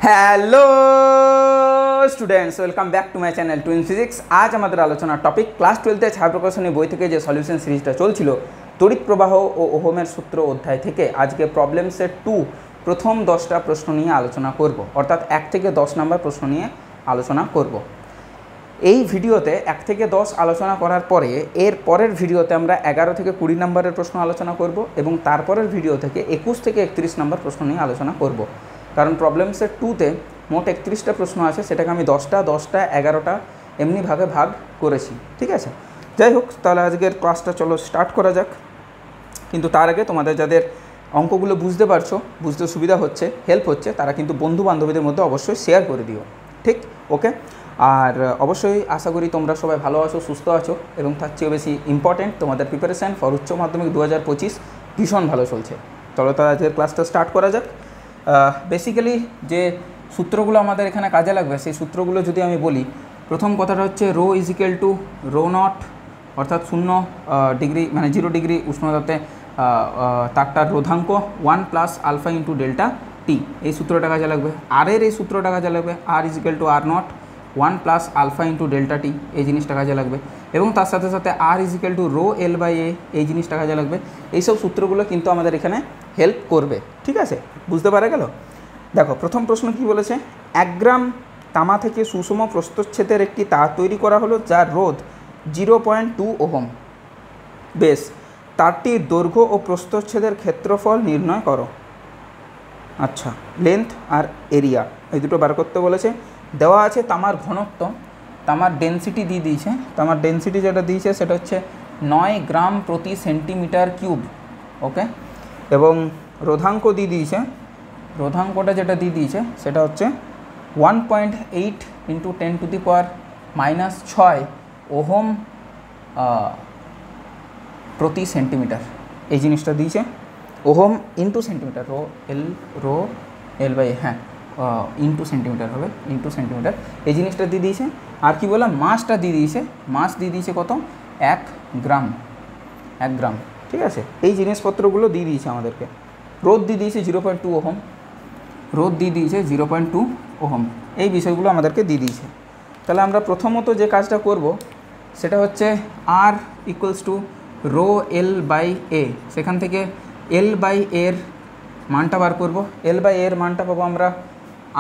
Hello students, welcome back to my channel twin physics. আজ আমাদের আলোচনার টপিক ক্লাস 12-এ ছায়াপ্রকাশনী বই থেকে যে সলিউশন সিরিজটা চলছিল তড়িৎ প্রবাহ ও ওহমের সূত্র অধ্যায় থেকে আজকে প্রবলেম সেট 2 প্রথম 10টা প্রশ্ন নিয়ে আলোচনা করব, অর্থাৎ 1 থেকে 10 নম্বর প্রশ্ন নিয়ে আলোচনা করব। এই ভিডিওতে 1 থেকে 10 আলোচনা করার পরে এর পরের ভিডিওতে আমরা 11 থেকে 20 নম্বরের প্রশ্ন আলোচনা করব এবং তারপরের ভিডিও থেকে 21 থেকে 31 নম্বর প্রশ্ন নিয়ে আলোচনা করব। কারণ প্রবলেম সেট 2-তে মোট 31টা প্রশ্ন আছে, সেটাকে আমি 10টা 11টা এমনি ভাগে ভাগ করেছি। ঠিক আছে, যাই হোক, তাহলে আজকের ক্লাসটা চলো স্টার্ট করা যাক। কিন্তু তার আগে তোমাদের যাদের অঙ্কগুলো বুঝতে পারছো, বুঝতে সুবিধা হচ্ছে, হেল্প হচ্ছে, তারা কিন্তু বন্ধু বান্ধবীদের মধ্যে অবশ্যই শেয়ার করে দিও। ঠিক, ওকে। আর অবশ্যই আশা করি তোমরা সবাই ভালো আছো, সুস্থ আছো এবং তার চেয়েও বেশি ইম্পর্টেন্ট তোমাদের প্রিপারেশান ফর উচ্চ মাধ্যমিক 2025 ভীষণ ভালো চলছে। চলো তাহলে আজকের ক্লাসটা স্টার্ট করা যাক। বেসিক্যালি যে সূত্রগুলো আমাদের এখানে কাজে লাগবে সেই সূত্রগুলো যদি আমি বলি, প্রথম কথাটা হচ্ছে rho equal to rho naught, অর্থাৎ 0 ডিগ্রি মানে 0 ডিগ্রি উষ্ণতাতে তারটার রোধাঙ্ক 1 plus alpha into delta T, এই সূত্রটা কাজে লাগবে। আর এর এই সূত্রটা কাজে লাগবে, R equal to R naught 1 plus alpha into delta T, এই জিনিসটা কাজে লাগবে। এবং তার সাথে সাথে R equal to rho L by A, এই জিনিসটা কাজে লাগবে। এইসব সূত্রগুলো কিন্তু আমাদের এখানে হেল্প করবে। ঠিক আছে, বুঝতে পারা গেল? দেখো, প্রথম প্রশ্ন কি বলেছে, 1 গ্রাম তামা থেকে সুষম প্রস্থচ্ছেদের একটি তার তৈরি করা হলো যার রোধ 0.2 ওহম। বেশ, তারটির দৈর্ঘ্য ও প্রস্থচ্ছেদের ক্ষেত্রফল নির্ণয় করো। আচ্ছা, লেন্থ আর এরিয়া এই দুটো বার করতে বলেছে। দেওয়া আছে তামার ঘনত্ব, তামার ডেনসিটি দিয়ে দিয়েছে। তামার ডেনসিটি যেটা দিয়েছে সেটা হচ্ছে 9 গ্রাম প্রতি সেন্টিমিটার কিউব। ওকে, এবং রোধাঙ্ক দিয়ে দিয়েছে, রোধাঙ্কটা যেটা দিয়ে দিয়েছে সেটা হচ্ছে 1.8 ইন্টু 10⁻⁻6 ওহম প্রতি সেন্টিমিটার, এই জিনিসটা দিয়েছে। Ohm into centimetre, rho L by, হ্যাঁ, ইন্টু সেন্টিমিটার হবে, ইন্টু সেন্টিমিটার, এই জিনিসটা দিয়ে দিয়েছে। আর কি বললাম, মাসটা দিয়ে দিয়েছে, মাস দিয়ে দিয়েছে কত, 1 গ্রাম, 1 গ্রাম। ঠিক আছে, এই জিনিসপত্রগুলো দিয়ে দিয়েছে আমাদেরকে। রোধ দিয়ে দিয়েছে 0.2 ওহম, রোধ দিয়ে দিয়েছে 0.2 ওহম, এই বিষয়গুলো আমাদেরকে দিয়ে দিয়েছে। তাহলে আমরা প্রথমত যে কাজটা করব সেটা হচ্ছে R equals to rho L by A, সেখান থেকে এল বাই এর মানটা বার করব। এল বাই এর মানটা পাবো আমরা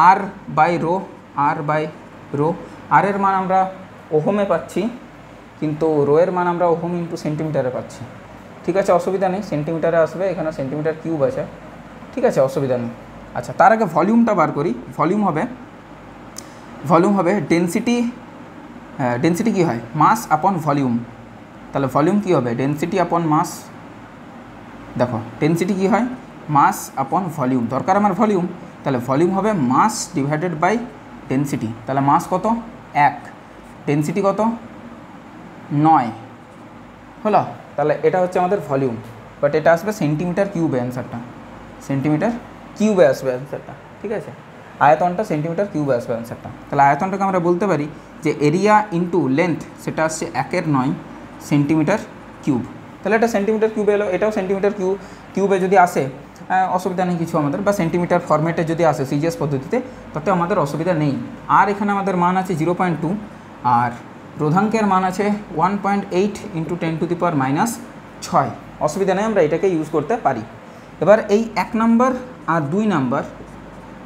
R by rho, R by rho. আর এর মান আমরা ওহমে পাচ্ছি, কিন্তু রো এর মান আমরা ওহম ইন্টু সেন্টিমিটারে পাচ্ছি। ঠিক আছে, অসুবিধা নেই, সেন্টিমিটারে আসবে, এখানে সেন্টিমিটার কিউব আছে। ঠিক আছে, অসুবিধা নেই। আচ্ছা, তার আগে ভলিউমটা বার করি। ভলিউম হবে ডেনসিটি, ডেনসিটি কী হয়, মাস আপন ভলিউম। তাহলে ভলিউম কী হবে, ডেনসিটি আপন মাস। দেখো, ডেনসিটি কী হয়, মাস আপন ভলিউম, দরকার আমার ভলিউম, তাহলে ভলিউম হবে মাস ডিভাইডেড বাই ডেনসিটি। তাহলে মাস কত, 1, ডেনসিটি কত, 9 হলো। তাহলে এটা হচ্ছে আমাদের ভলিউম, বাট এটা আসবে সেন্টিমিটার কিউবে, অ্যান্সারটা সেন্টিমিটার কিউবে আসবে অ্যান্সারটা। ঠিক আছে, আয়তনটা সেন্টিমিটার কিউবে আসবে অ্যান্সারটা। তাহলে আয়তনটাকে আমরা বলতে পারি যে এরিয়া ইন্টু লেন্থ, সেটা আসছে 1/9 সেন্টিমিটার কিউব। তাহলে এটা সেন্টিমিটার কিউবে এলো, এটাও সেন্টিমিটার কিউবে যদি আসে অসুবিধা নেই কিছু আমাদের, বা সেন্টিমিটার ফরম্যাটে যদি আসে সিজিএস পদ্ধতিতে, তাতে আমাদের অসুবিধা নেই। আর এখানে আমাদের মান আছে 0.2, আর রোধাঙ্কের মান আছে 1.8 ইন্টু 10⁻⁻6, অসুবিধা নেই, আমরা এটাকে ইউজ করতে পারি। এবার এই 1 নম্বর আর 2 নম্বর,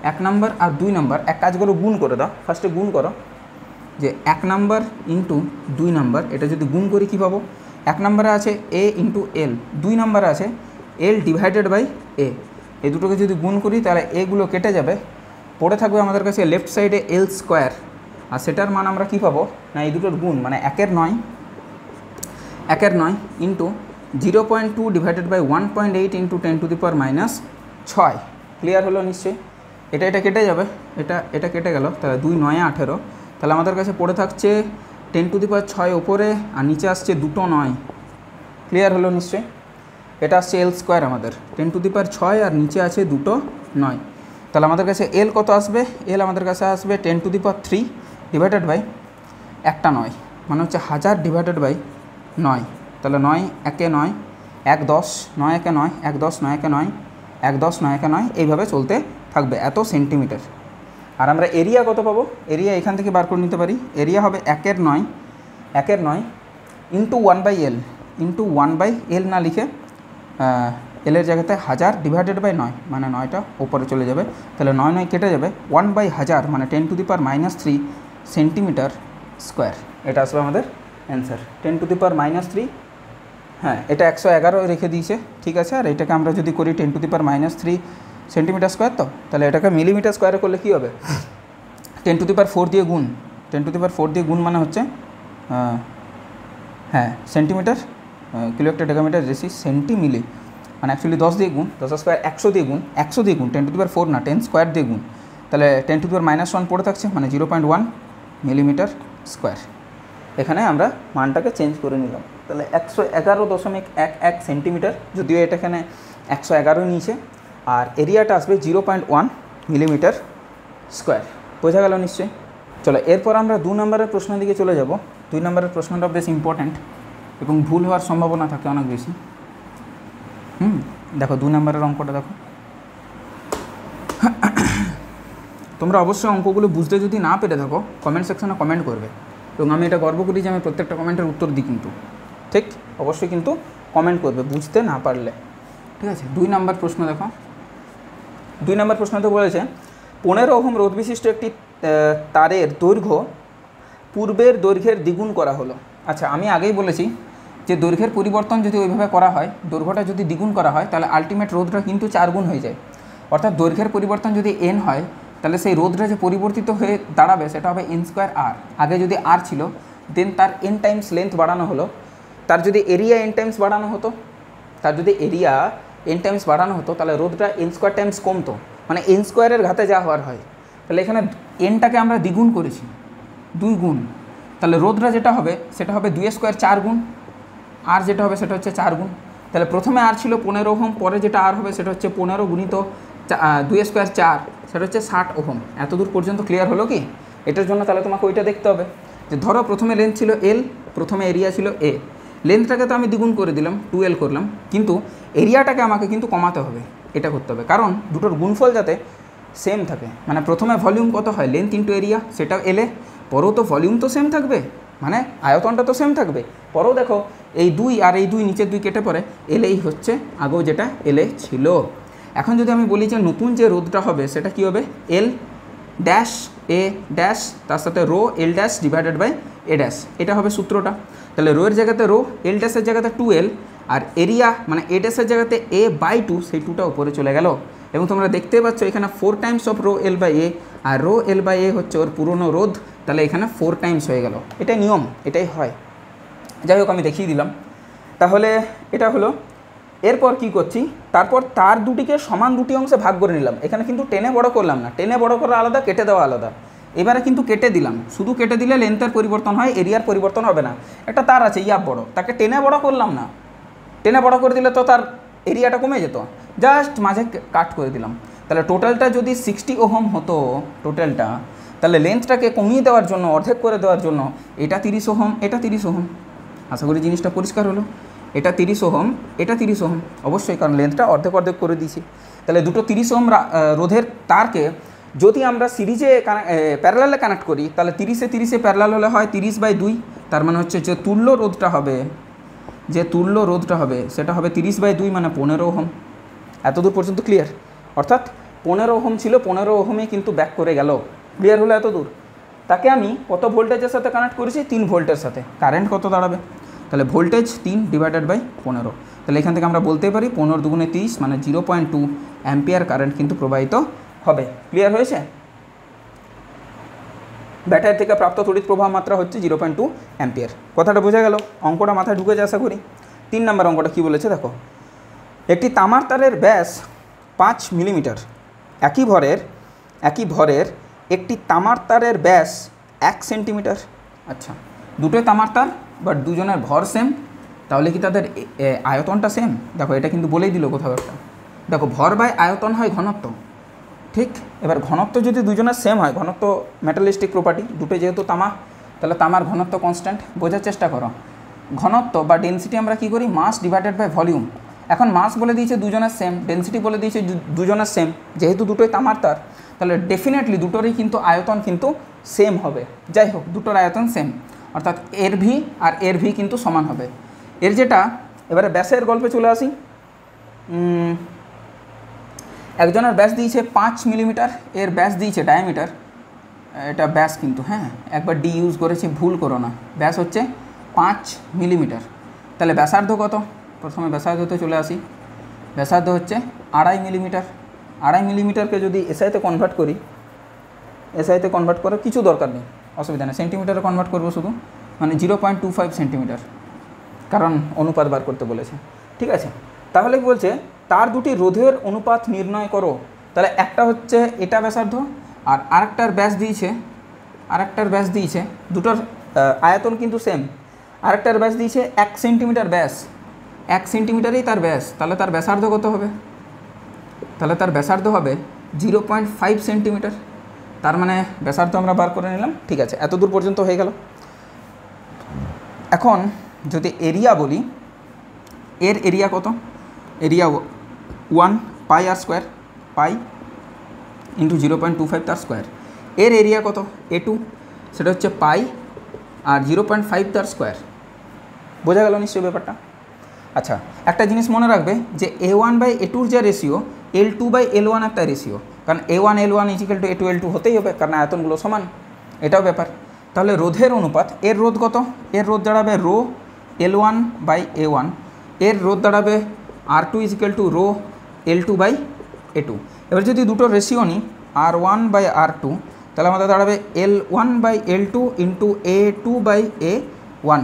1 নম্বর আর 2 নম্বর এক কাজ করো, গুণ করে দাও। ফার্স্টে গুণ করো যে 1 নম্বর ইন্টু 2 নম্বর, এটা যদি গুণ করি কী পাবো, 1 নম্বরে আছে এ ইন্টু এল, 2 নম্বরে আছে এল ডিভাইডেড বাই এ। এই দুটোকে যদি গুণ করি তাহলে এগুলো কেটে যাবে, পড়ে থাকবে আমাদের কাছে লেফট সাইডে এল স্কোয়ার। আর সেটার মান আমরা কী পাবো না, এই দুটোর গুণ মানে 1/9 into 0.2 divided by 1.8 into 10⁻⁻6। Clear হলো নিশ্চয়ই? এটা কেটে যাবে, এটা কেটে গেল, তাহলে 2 9 18। তাহলে আমাদের কাছে পড়ে থাকছে 10⁻6 ওপরে, আর নিচে আসছে 2 9। ক্লিয়ার হলো নিশ্চয়ই? এটা আসছে এল স্কোয়ার আমাদের 10⁻6, আর নিচে আছে 2 9। তাহলে আমাদের কাছে এল কত আসবে, এল আমাদের কাছে আসবে 10⁻3 ডিভাইডেড বাই 9, মানে হচ্ছে 1000 ডিভাইডেড বাই 9। তাহলে 9 1 9, 1 10, 9 1 9, 1 10, 9 1 9, 1 10 9 1 9, এইভাবে চলতে থাকবে, এত সেন্টিমিটার। আর আমরা এরিয়া কত পাবো, এরিয়া এখান থেকে বার করে নিতে পারি। এরিয়া হবে 1/9 ইন্টু 1/L, ইন্টু 1/L না লিখে এলের জায়গাতে 1000 ডিভাইডেড বাই 9, মানে 9টা উপরে চলে যাবে, তাহলে 9 কেটে যাবে, 1/1000 মানে 10⁻³ সেন্টিমিটার স্কোয়ার। এটা আসবে আমাদের অ্যান্সার 10⁻³ হ্যাঁ, এটা 111 রেখে দিয়েছে, ঠিক আছে। আর এটাকে আমরা যদি করি 10⁻³ সেন্টিমিটার স্কোয়ার, তো তাহলে এটাকে মিলিমিটার স্কোয়ারে করলে কী হবে, 10⁴ দিয়ে গুণ, 10⁴ দিয়ে গুণ মানে হচ্ছে হ্যাঁ সেন্টিমিটার, কিলো একটা ডেকামিটার রেসি সেন্টিমিলি, মানে অ্যাকচুয়ালি 10 দিয়ে গুণ, 10 স্কোয়ার 100 দিয়ে গুণ, 100 দিয়ে গুণ, 10⁴ না 10 স্কোয়ার দিয়ে গুণ, তাহলে 10⁻⁻1 পড়ে থাকছে, মানে 0.1 মিলিমিটার স্কোয়ার। এখানে আমরা মানটাকে চেঞ্জ করে নিলাম, তাহলে 111.11 সেন্টিমিটার, যদিও এটা এখানে 111 নিচে, আর এরিয়াটা আসবে 0.1 মিলিমিটার স্কোয়ার। বোঝা গেল নিশ্চয়ই। চলো এরপর আমরা 2 নম্বরের প্রশ্নের দিকে চলে যাব। 2 নম্বরের প্রশ্নটা বেশ ইম্পর্ট্যান্ট এবং ভুল হওয়ার সম্ভাবনা থাকে অনেক বেশি। দেখো 2 নম্বরের অঙ্কটা দেখো। তোমরা অবশ্যই অঙ্কগুলো বুঝতে যদি না পেরে থাকো কমেন্ট সেকশনে কমেন্ট করবে, এবং আমি এটা গর্ব করি যে আমি প্রত্যেকটা কমেন্টের উত্তর দিই, কিন্তু ঠিক অবশ্যই কিন্তু কমেন্ট করবে বুঝতে না পারলে, ঠিক আছে। 2 নম্বর প্রশ্ন দেখো। 2 নম্বর প্রশ্নতে বলেছে 15 ওহম রোধ বিশিষ্ট একটি তারের দৈর্ঘ্য পূর্বের দৈর্ঘ্যের দ্বিগুণ করা হলো। আচ্ছা, আমি আগেই বলেছি যে দৈর্ঘ্যের পরিবর্তন যদি ওইভাবে করা হয়, দৈর্ঘ্যটা যদি দ্বিগুণ করা হয়, তাহলে আলটিমেট রোধটা কিন্তু 4 গুণ হয়ে যায়। অর্থাৎ দৈর্ঘ্যের পরিবর্তন যদি n হয়, তাহলে সেই রোধটা যে পরিবর্তিত হয়ে দাঁড়াবে সেটা হবে n² r। আগে যদি r ছিল, দেন তার n টাইমস লেন্থ বাড়ানো হলো, তার যদি এরিয়া n টাইমস বাড়ানো হতো, তাহলে রোধটা n² টাইমস কমতো, মানে n² ঘাতে যা হওয়ার হয়। তাহলে এখানে nটাকে আমরা দ্বিগুণ করেছি, 2 গুণ, তাহলে রোধটা যেটা হবে সেটা হবে 2² 4 গুণ, আর যেটা হবে সেটা হচ্ছে 4 গুণ। তাহলে প্রথমে আর ছিল 15 ওহম, পরে যেটা আর হবে সেটা হচ্ছে 15 গুণিত 2² 4, সেটা হচ্ছে 60 ওহম। এত দূর পর্যন্ত ক্লিয়ার হলো কি? এটার জন্য তাহলে তোমাকে ওইটা দেখতে হবে যে ধরো প্রথমে লেন্থ ছিল L, প্রথমে এরিয়া ছিল A, লেন্থটাকে তো আমি দ্বিগুণ করে দিলাম, 2L করলাম, কিন্তু এরিয়াটাকে আমাকে কিন্তু কমাতে হবে, এটা করতে হবে, কারণ দুটোর গুণফল যাতে সেম থাকে। মানে প্রথমে ভলিউম কত হয়, লেন্থ ইন্টু এরিয়া, সেটাও এলে, পরেও তো ভলিউম তো সেম থাকবে, মানে আয়তনটা তো সেম থাকবে। পরেও দেখো এই 2 আর এই 2 নিচের 2 কেটে পড়ে, এলেই হচ্ছে আগেও যেটা এলে ছিল। এখন যদি আমি বলি যে নতুন যে রোধটা হবে সেটা কি হবে, L ড্যাশ A ড্যাশ তার সাথে rho L dash divided by A dash, এটা হবে সূত্রটা। তাহলে রো এর জায়গাতে রো, L ড্যাশের জায়গাতে 2L, আর এরিয়া মানে A ড্যাশের জায়গাতে A/2, সেই 2টা উপরে চলে গেল। এবং তোমরা দেখতে পাচ্ছ এখানে 4 times of rho L by A, আর রো L বাই A হচ্ছে ওর পুরনো রোধ, তাহলে এখানে 4 টাইমস হয়ে গেল। এটাই নিয়ম, এটাই হয়। যাই হোক, আমি দেখিয়ে দিলাম। তাহলে এটা হলো। এরপর কি করছি, তারপর তার দুটিকে সমান দুটি অংশে ভাগ করে নিলাম। এখানে কিন্তু টেনে বড় করলাম না, টেনে বড় করা আলাদা, কেটে দেওয়া আলাদা। এবারে কিন্তু কেটে দিলাম, শুধু কেটে দিলে লেন্থের পরিবর্তন হয়, এরিয়ার পরিবর্তন হবে না। একটা তার আছে ইয়াব বড়, তাকে টেনে বড় করলাম না, টেনে বড় করে দিলে তো তার এরিয়াটা কমে যেত, জাস্ট মাঝে কাট করে দিলাম। তাহলে টোটালটা যদি 60 ওহম হতো টোটালটা, তাহলে লেন্থটাকে কমিয়ে দেওয়ার জন্য, অর্ধেক করে দেওয়ার জন্য এটা 30 ওহম, এটা 30 ওহম। আশা করি জিনিসটা পরিষ্কার হলো। এটা 30 ওহম, এটা 30 ওহম, অবশ্যই, কারণ লেন্থটা অর্ধেক অর্ধেক করে দিয়েছি। তাহলে দুটো 30 ওহম রোধের তারকে যদি আমরা সিরিজে প্যারালালে কানেক্ট করি, তাহলে 30-এ প্যারালাল হলে হয় 30/2, তার মানে হচ্ছে যে তুল্য রোধটা হবে, সেটা হবে 30/2, মানে 15 ওহম। এতদূর পর্যন্ত ক্লিয়ার? অর্থাৎ 15 ওহম ছিল, 15 ওহমে কিন্তু ব্যাক করে গেল। ক্লিয়ার হলো এতদূর? তাকে আমি কত ভোল্টেজের সাথে কানেক্ট করেছি, 3 ভোল্টের সাথে। কারেন্ট কত দাঁড়াবে, তাহলে ভোল্টেজ 3 ডিভাইডেড বাই 15। তাহলে এখান থেকে আমরা বলতে পারি 15 দুগুণে 30, মানে 0.2 অ্যাম্পিয়ার কারেন্ট কিন্তু প্রবাহিত হবে। ক্লিয়ার হয়েছে? ব্যাটারি থেকে প্রাপ্ত তড়িৎ প্রবাহ মাত্রা হচ্ছে 0.2 অ্যাম্পিয়ার। কথাটা বোঝা গেল? অঙ্কটা মাথায় ঢুকেছে আশা করি। 3 নম্বর অঙ্কটা কী বলেছে দেখো। একটি তামার তারের ব্যাস 5 মিলিমিটার, একই ভরের একটি তামার তারের ব্যাস 1 সেন্টিমিটার। আচ্ছা, দুটোই তামার তার, বাট দুজনের ভর সেম, তাহলে কি তাদের আয়তনটা সেম? দেখো এটা কিন্তু বলেই দিল কোথাও একটা। দেখো ভর বাই আয়তন হয় ঘনত্ব, ঠিক? এবার ঘনত্ব যদি দুজনের সেম হয়, ঘনত্ব মেটালিস্টিক প্রপার্টি, দুটো যেহেতু তামা, তাহলে তামার ঘনত্ব কনস্ট্যান্ট। বোঝার চেষ্টা করো, ঘনত্ব বা ডেনসিটি আমরা কী করি, মাস ডিভাইডেড বাই ভলিউম। এখন মাস বলে দিয়েছে দুজনের সেম, ডেনসিটি বলে দিয়েছে দুজনের সেম, যেহেতু দুটোই তামার তার, তাহলে ডেফিনেটলি দুটোরই কিন্তু আয়তন কিন্তু সেম হবে। যাই হোক, দুটোর আয়তন সেম, অর্থাৎ এর ভি আর এর ভি কিন্তু সমান হবে। এর যেটা এবারে ব্যাসের গল্পে চলে আসি। একজনের ব্যাস দিয়েছে 5 মিলিমিটার, এর ব্যাস দিয়েছে ডায়ামিটার, এটা ব্যাস কিন্তু, হ্যাঁ একবার ডি ইউজ করেছি, ভুল করো না, ব্যাস হচ্ছে 5 মিলিমিটার। তাহলে ব্যাসার্ধ কত? প্রথমে ব্যাসার্ধতে চলে আসি। ব্যাসার্ধ হচ্ছে 2.5 মিলিমিটার। 2.5 মিলিমিটারকে যদি এসআইতে কনভার্ট করি, এসআইতে কনভার্ট করার কিছু দরকার নেই, অসুবিধা নেই, সেন্টিমিটারে কনভার্ট করবো শুধু, মানে 0.25 সেন্টিমিটার, কারণ অনুপাত বার করতে বলেছে। ঠিক আছে, তাহলে কি বলছে, তার দুটি রোধের অনুপাত নির্ণয় করো। তাহলে একটা হচ্ছে এটা ব্যাসার্ধ, আর আরেকটার ব্যাস দিয়েছে, দুটোর আয়তন কিন্তু সেম। আরেকটার ব্যাস দিয়েছে 1 সেন্টিমিটার ব্যাস, 1 সেন্টিমিটারেই তার ব্যাস, তাহলে তার ব্যাসার্ধ কত হবে? তাহলে তার ব্যাসার্ধ হবে 0.5 সেন্টিমিটার। তার মানে ব্যাসার্ধ আমরা বার করে নিলাম। ঠিক আছে, এত দূর পর্যন্ত হয়ে গেল। এখন যদি এরিয়া বলি, এর এরিয়া কত? এরিয়া 1 পাই আর স্কোয়ার, পাই ইন্টু 0.25 তার স্কোয়ার। এর এরিয়া কত? A2, সেটা হচ্ছে পাই আর 0.5 তার স্কোয়ার। বোঝা গেল নিশ্চয়ই ব্যাপারটা? আচ্ছা, একটা জিনিস মনে রাখবে যে A1/A2 যে রেশিও, L2/L1 একটা রেশিও, কারণ A1L1 ইজিক্যাল টু A2L2 হতেই হবে, কারণ আয়তনগুলো সমান, এটাও ব্যাপার। তাহলে রোধের অনুপাত, এর রোধ কত? এর রোধ দাঁড়াবে রো L1/A1, এর রোধ দাঁড়াবে R2 is equal to rho L2/A2। এবার যদি দুটো রেশিও নিই R1/R2, তাহলে আমাদের দাঁড়াবে L1/L2 ইন্টু A2/A1।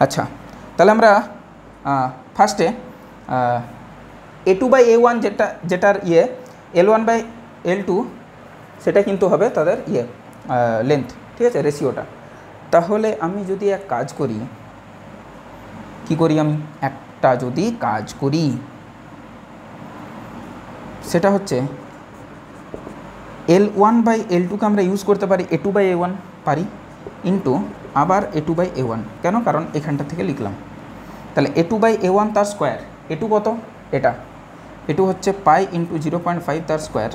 আচ্ছা, তাহলে আমরা ফার্স্টে A2/A1 যেটার L1/L2 সেটা কিন্তু হবে তাদের লেন্থ। ঠিক আছে, রেশিওটা। তাহলে আমি যদি এক কাজ করি, কি করি, আমি একটা যদি কাজ করি, সেটা হচ্ছে L1/L2কে আমরা ইউজ করতে পারি A2/A1 পারি, ইন্টু আবার A2/A1। কেন? কারণ এখানটা থেকে লিখলাম। তাহলে A2/A1 তার স্কোয়ার, A2 কত? এটা A2 হচ্ছে পাই ইন্টু 0.5 তার square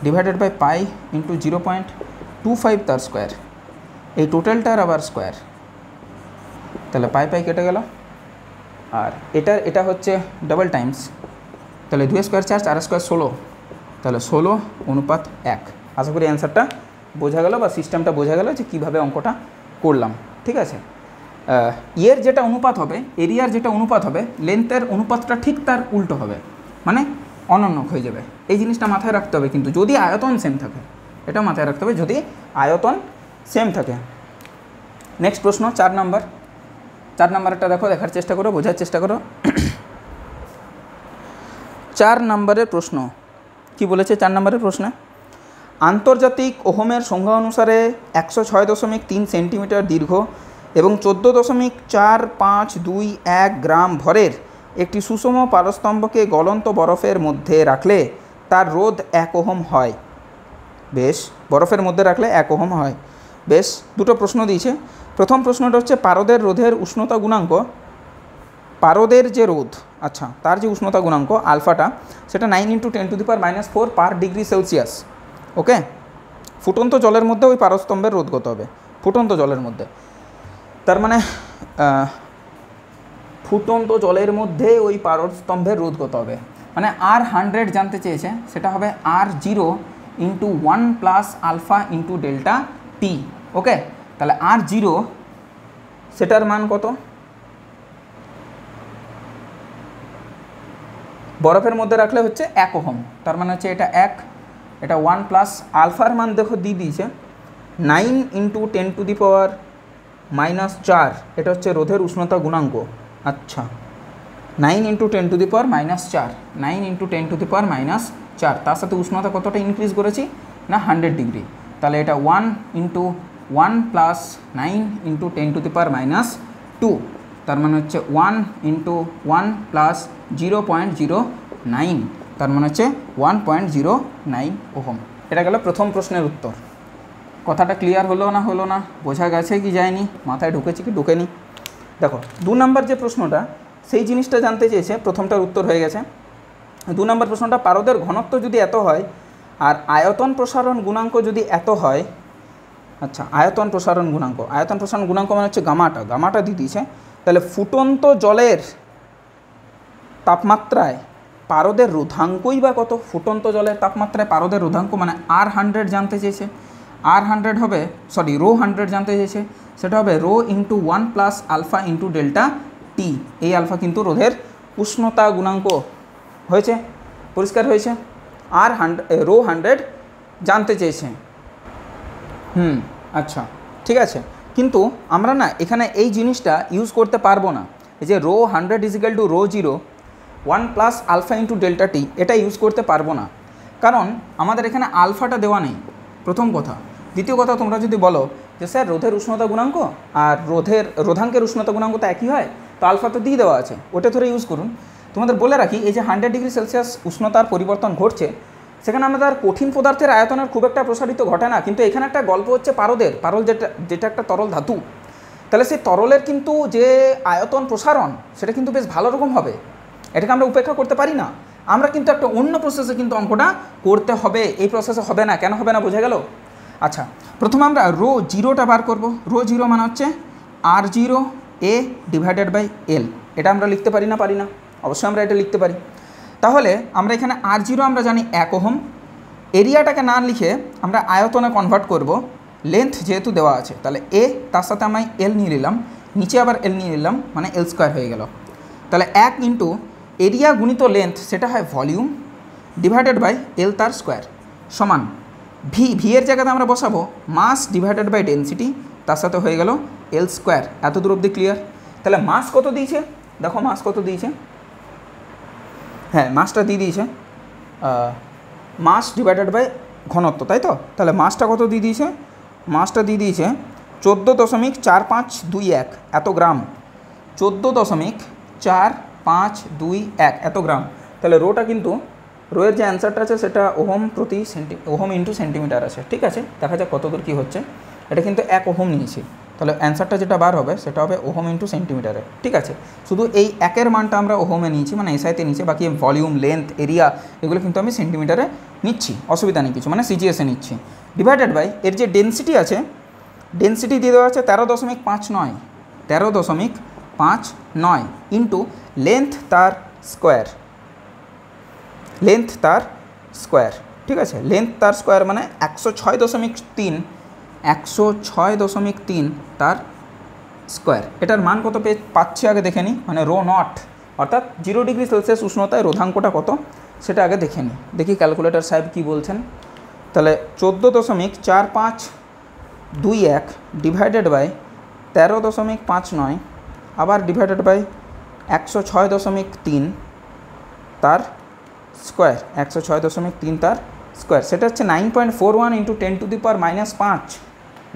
divided by pi into 0.25 তার স্কোয়ার, এই টোটালটার আবার স্কোয়ার। তাহলে পাই পাই কেটে গেল, আর এটা হচ্ছে ডাবল টাইমস, তাহলে 2 স্কোয়ার 4, 4 স্কোয়ার 16, তাহলে 16:1। আশা করি অ্যান্সারটা বোঝা গেল বা সিস্টেমটা বোঝা গেল যে কীভাবে অঙ্কটা করলাম। ঠিক আছে, এর যেটা অনুপাত হবে, এরিয়ার যেটা অনুপাত হবে, লেন্থের অনুপাতটা ঠিক তার উল্টো হবে, মানে অনন্যক হয়ে যাবে। এই জিনিসটা মাথায় রাখতে হবে, কিন্তু যদি আয়তন সেম থাকে, এটা মাথায় রাখতে হবে, যদি আয়তন সেম থাকে। নেক্সট প্রশ্ন 4 নাম্বার। 4 নাম্বারটা দেখো, দেখার চেষ্টা করো, বোঝার চেষ্টা করো। 4 নম্বরের প্রশ্ন কি বলেছে? 4 নম্বরের প্রশ্নে আন্তর্জাতিক ওহমের সংজ্ঞা অনুসারে 106.3 সেন্টিমিটার দীর্ঘ এবং 14.4521 গ্রাম ভরের একটি সুষম পারস্তম্ভকে গলন্ত বরফের মধ্যে রাখলে তার রোধ 1 ওহম হয়। বেশ, বরফের মধ্যে রাখলে 1 ওহম হয়। বেশ, দুটো প্রশ্ন দিয়েছে। প্রথম প্রশ্নটা হচ্ছে পারদের রোধের উষ্ণতা গুণাঙ্ক, পারদের যে রোধ, আচ্ছা তার যে উষ্ণতা গুণাঙ্ক আলফাটা, সেটা 9 × 10⁻⁴ পার ডিগ্রি সেলসিয়াস। ওকে, ফুটন্ত জলের মধ্যে ওই পারস্তম্ভের রোধ কত হবে? ফুটন্ত জলের মধ্যে, তার মানে ফুটন্ত জলের মধ্যে ওই পারস্তম্ভের রোধ কত হবে, মানে R100 জানতে চেয়েছে, সেটা হবে R0 × 1 + আলফা × ডেল্টা টি। ওকে, তাহলে R0 সেটার মান কত? বরফের মধ্যে রাখলে হচ্ছে 1 ওহম, তার মানে হচ্ছে এটা 1, এটা 1 প্লাস আলফার মান দেখো দিয়ে দিয়েছে 9 × 10⁻⁴, এটা হচ্ছে রোধের উষ্ণতা গুণাঙ্ক। আচ্ছা, 9 × 10⁻⁴, 9 × 10⁻⁴, তার সাথে উষ্ণতা কতটা ইনক্রিজ করেছি না 100 ডিগ্রি, তাহলে এটা 1 × 1 + 9 × 10⁻², তার মানে হচ্ছে 1 × 1 + 0.09, তার মানে হচ্ছে 1.09 ওহম। এটা গেল প্রথম প্রশ্নের উত্তর। কথাটা ক্লিয়ার হলো না বোঝা গেছে কি যায়নি, মাথায় ঢুকেছে কি ঢুকেনি? দেখো 2 নম্বর যে প্রশ্নটা, সেই জিনিসটা জানতে চেয়েছে, প্রথমটার উত্তর হয়ে গেছে। 2 নম্বর প্রশ্নটা পারদের ঘনত্ব যদি এত হয় আর আয়তন প্রসারণ গুণাঙ্ক যদি এত হয়, আচ্ছা আয়তন প্রসারণ গুণাঙ্ক মানে হচ্ছে গামাটা দিয়ে দিয়েছে, তাহলে ফুটন্ত জলের তাপমাত্রায় পারদের রোধাঙ্কই বা কত? ফুটন্ত জলের তাপমাত্রায় পারদের রোধাঙ্ক মানে R100 জানতে চেয়েছে, R100 হবে, সরি রো 100 জানতে চেয়েছে, সেটা হবে rho into 1 plus alpha into delta T. এই আলফা কিন্তু রোধের উষ্ণতা গুণাঙ্ক হয়েছে, পরিষ্কার হয়েছে। রো 100 জানতে চেয়েছে। আচ্ছা ঠিক আছে, কিন্তু আমরা না এখানে এই জিনিসটা ইউজ করতে পারবো না, এই যে rho 100 equal to rho 0 1 plus alpha into delta T, এটা ইউজ করতে পারবো না, কারণ আমাদের এখানে আলফাটা দেওয়া নেই, প্রথম কথা। দ্বিতীয় কথা, তোমরা যদি বলো যে স্যার রোধের উষ্ণতা গুণাঙ্ক আর রোধাঙ্কের উষ্ণতা গুণাঙ্ক তো একই হয়, তো আলফা তো দিয়ে দেওয়া আছে, ওটা ধরে ইউজ করুন। তোমাদের বলে রাখি, এই যে 100 ডিগ্রি সেলসিয়াস উষ্ণতার পরিবর্তন ঘটছে, সেখানে আমাদের কঠিন পদার্থের আয়তনের খুব একটা প্রসারিত ঘটে না, কিন্তু এখানে একটা গল্প হচ্ছে পারদ যেটা একটা তরল ধাতু, তাহলে সেই তরলের কিন্তু যে আয়তন প্রসারণ সেটা কিন্তু বেশ ভালো রকম হবে, এটাকে আমরা উপেক্ষা করতে পারি না। আমরা কিন্তু একটা অন্য প্রসেসে কিন্তু অঙ্কটা করতে হবে, এই প্রসেসে হবে না। কেন হবে না বোঝা গেল? আচ্ছা, প্রথমে আমরা রো 0টা বার করব। রো 0 মানে হচ্ছে R0 A divided by L। এটা আমরা লিখতে পারি না? অবশ্যই আমরা এটা লিখতে পারি। তাহলে আমরা এখানে R0 আমরা জানি 1 ওহম, এরিয়াটাকে না লিখে আমরা আয়তনে কনভার্ট করব, লেন্থ যেহেতু দেওয়া আছে, তাহলে A তার সাথে আমি L নিয়ে নিলাম, নিচে আবার L নিয়ে নিলাম, মানে L স্কোয়ার হয়ে গেল। তাহলে 1 ইন্টু এরিয়া গুণিত লেন্থ, সেটা হয় ভলিউম, ডিভাইডেড বাই L তার স্কোয়ার, সমান ভি এর জায়গাতে আমরা বসাবো মাস ডিভাইডেড বাই ডেনসিটি, তার সাথে হয়ে গেল L স্কোয়ার। এত দূর অবধি ক্লিয়ার? তাহলে মাস কত দিয়েছে, দেখো মাস কত দিয়েছে, হ্যাঁ মাসটা দিয়ে দিয়েছে, মাস ডিভাইডেড বাই ঘনত্ব, তাই তো? তাহলে মাসটা কত দিয়ে দিয়েছে? মাসটা দিয়ে দিয়েছে 14.4521 এত গ্রাম, 14.4521 এত গ্রাম। তাহলে রোটা কিন্তু, রোয়ের যে অ্যান্সারটা আছে সেটা ওহম ইন্টু সেন্টিমিটার আছে, ঠিক আছে? দেখা যাক কত দূর কী হচ্ছে। এটা কিন্তু 1 ওহম নিয়েছি, তাহলে অ্যান্সারটা যেটা বার হবে সেটা হবে ওহম ইন্টু সেন্টিমিটারে, ঠিক আছে? শুধু এই 1-এর মানটা আমরা ওহমে নিয়েছি, মানে এসআইতে নিয়েছি, বাকি ভলিউম, লেন্থ, এরিয়া এগুলো কিন্তু আমি সেন্টিমিটারে নিচ্ছি, অসুবিধা নেই কিছু, মানে সিজিএসে নিচ্ছি। ডিভাইডেড বাই এর যে ডেনসিটি আছে, ডেনসিটি দিয়ে দেওয়া আছে 13.59 ইন্টু লেন্থ তার স্কোয়ার, ঠিক আছে? লেন্থ তার স্কোয়ার মানে 106.3 তার স্কোয়ার। এটার মান কত পাচ্ছি আগে দেখে নিই, মানে রো নট, অর্থাৎ 0 ডিগ্রি সেলসিয়াস উষ্ণতায় রোধাঙ্কটা কত সেটা আগে দেখে নিই। দেখি ক্যালকুলেটর সাহেব কী বলছেন। তাহলে 14.4521 ডিভাইডেড বাই 13.59 আবার ডিভাইডেড বাই 106.3 তার স্কোয়ার, 106.3 তার স্কোয়ার, সেটা হচ্ছে 9.41 into 10 to the power -5,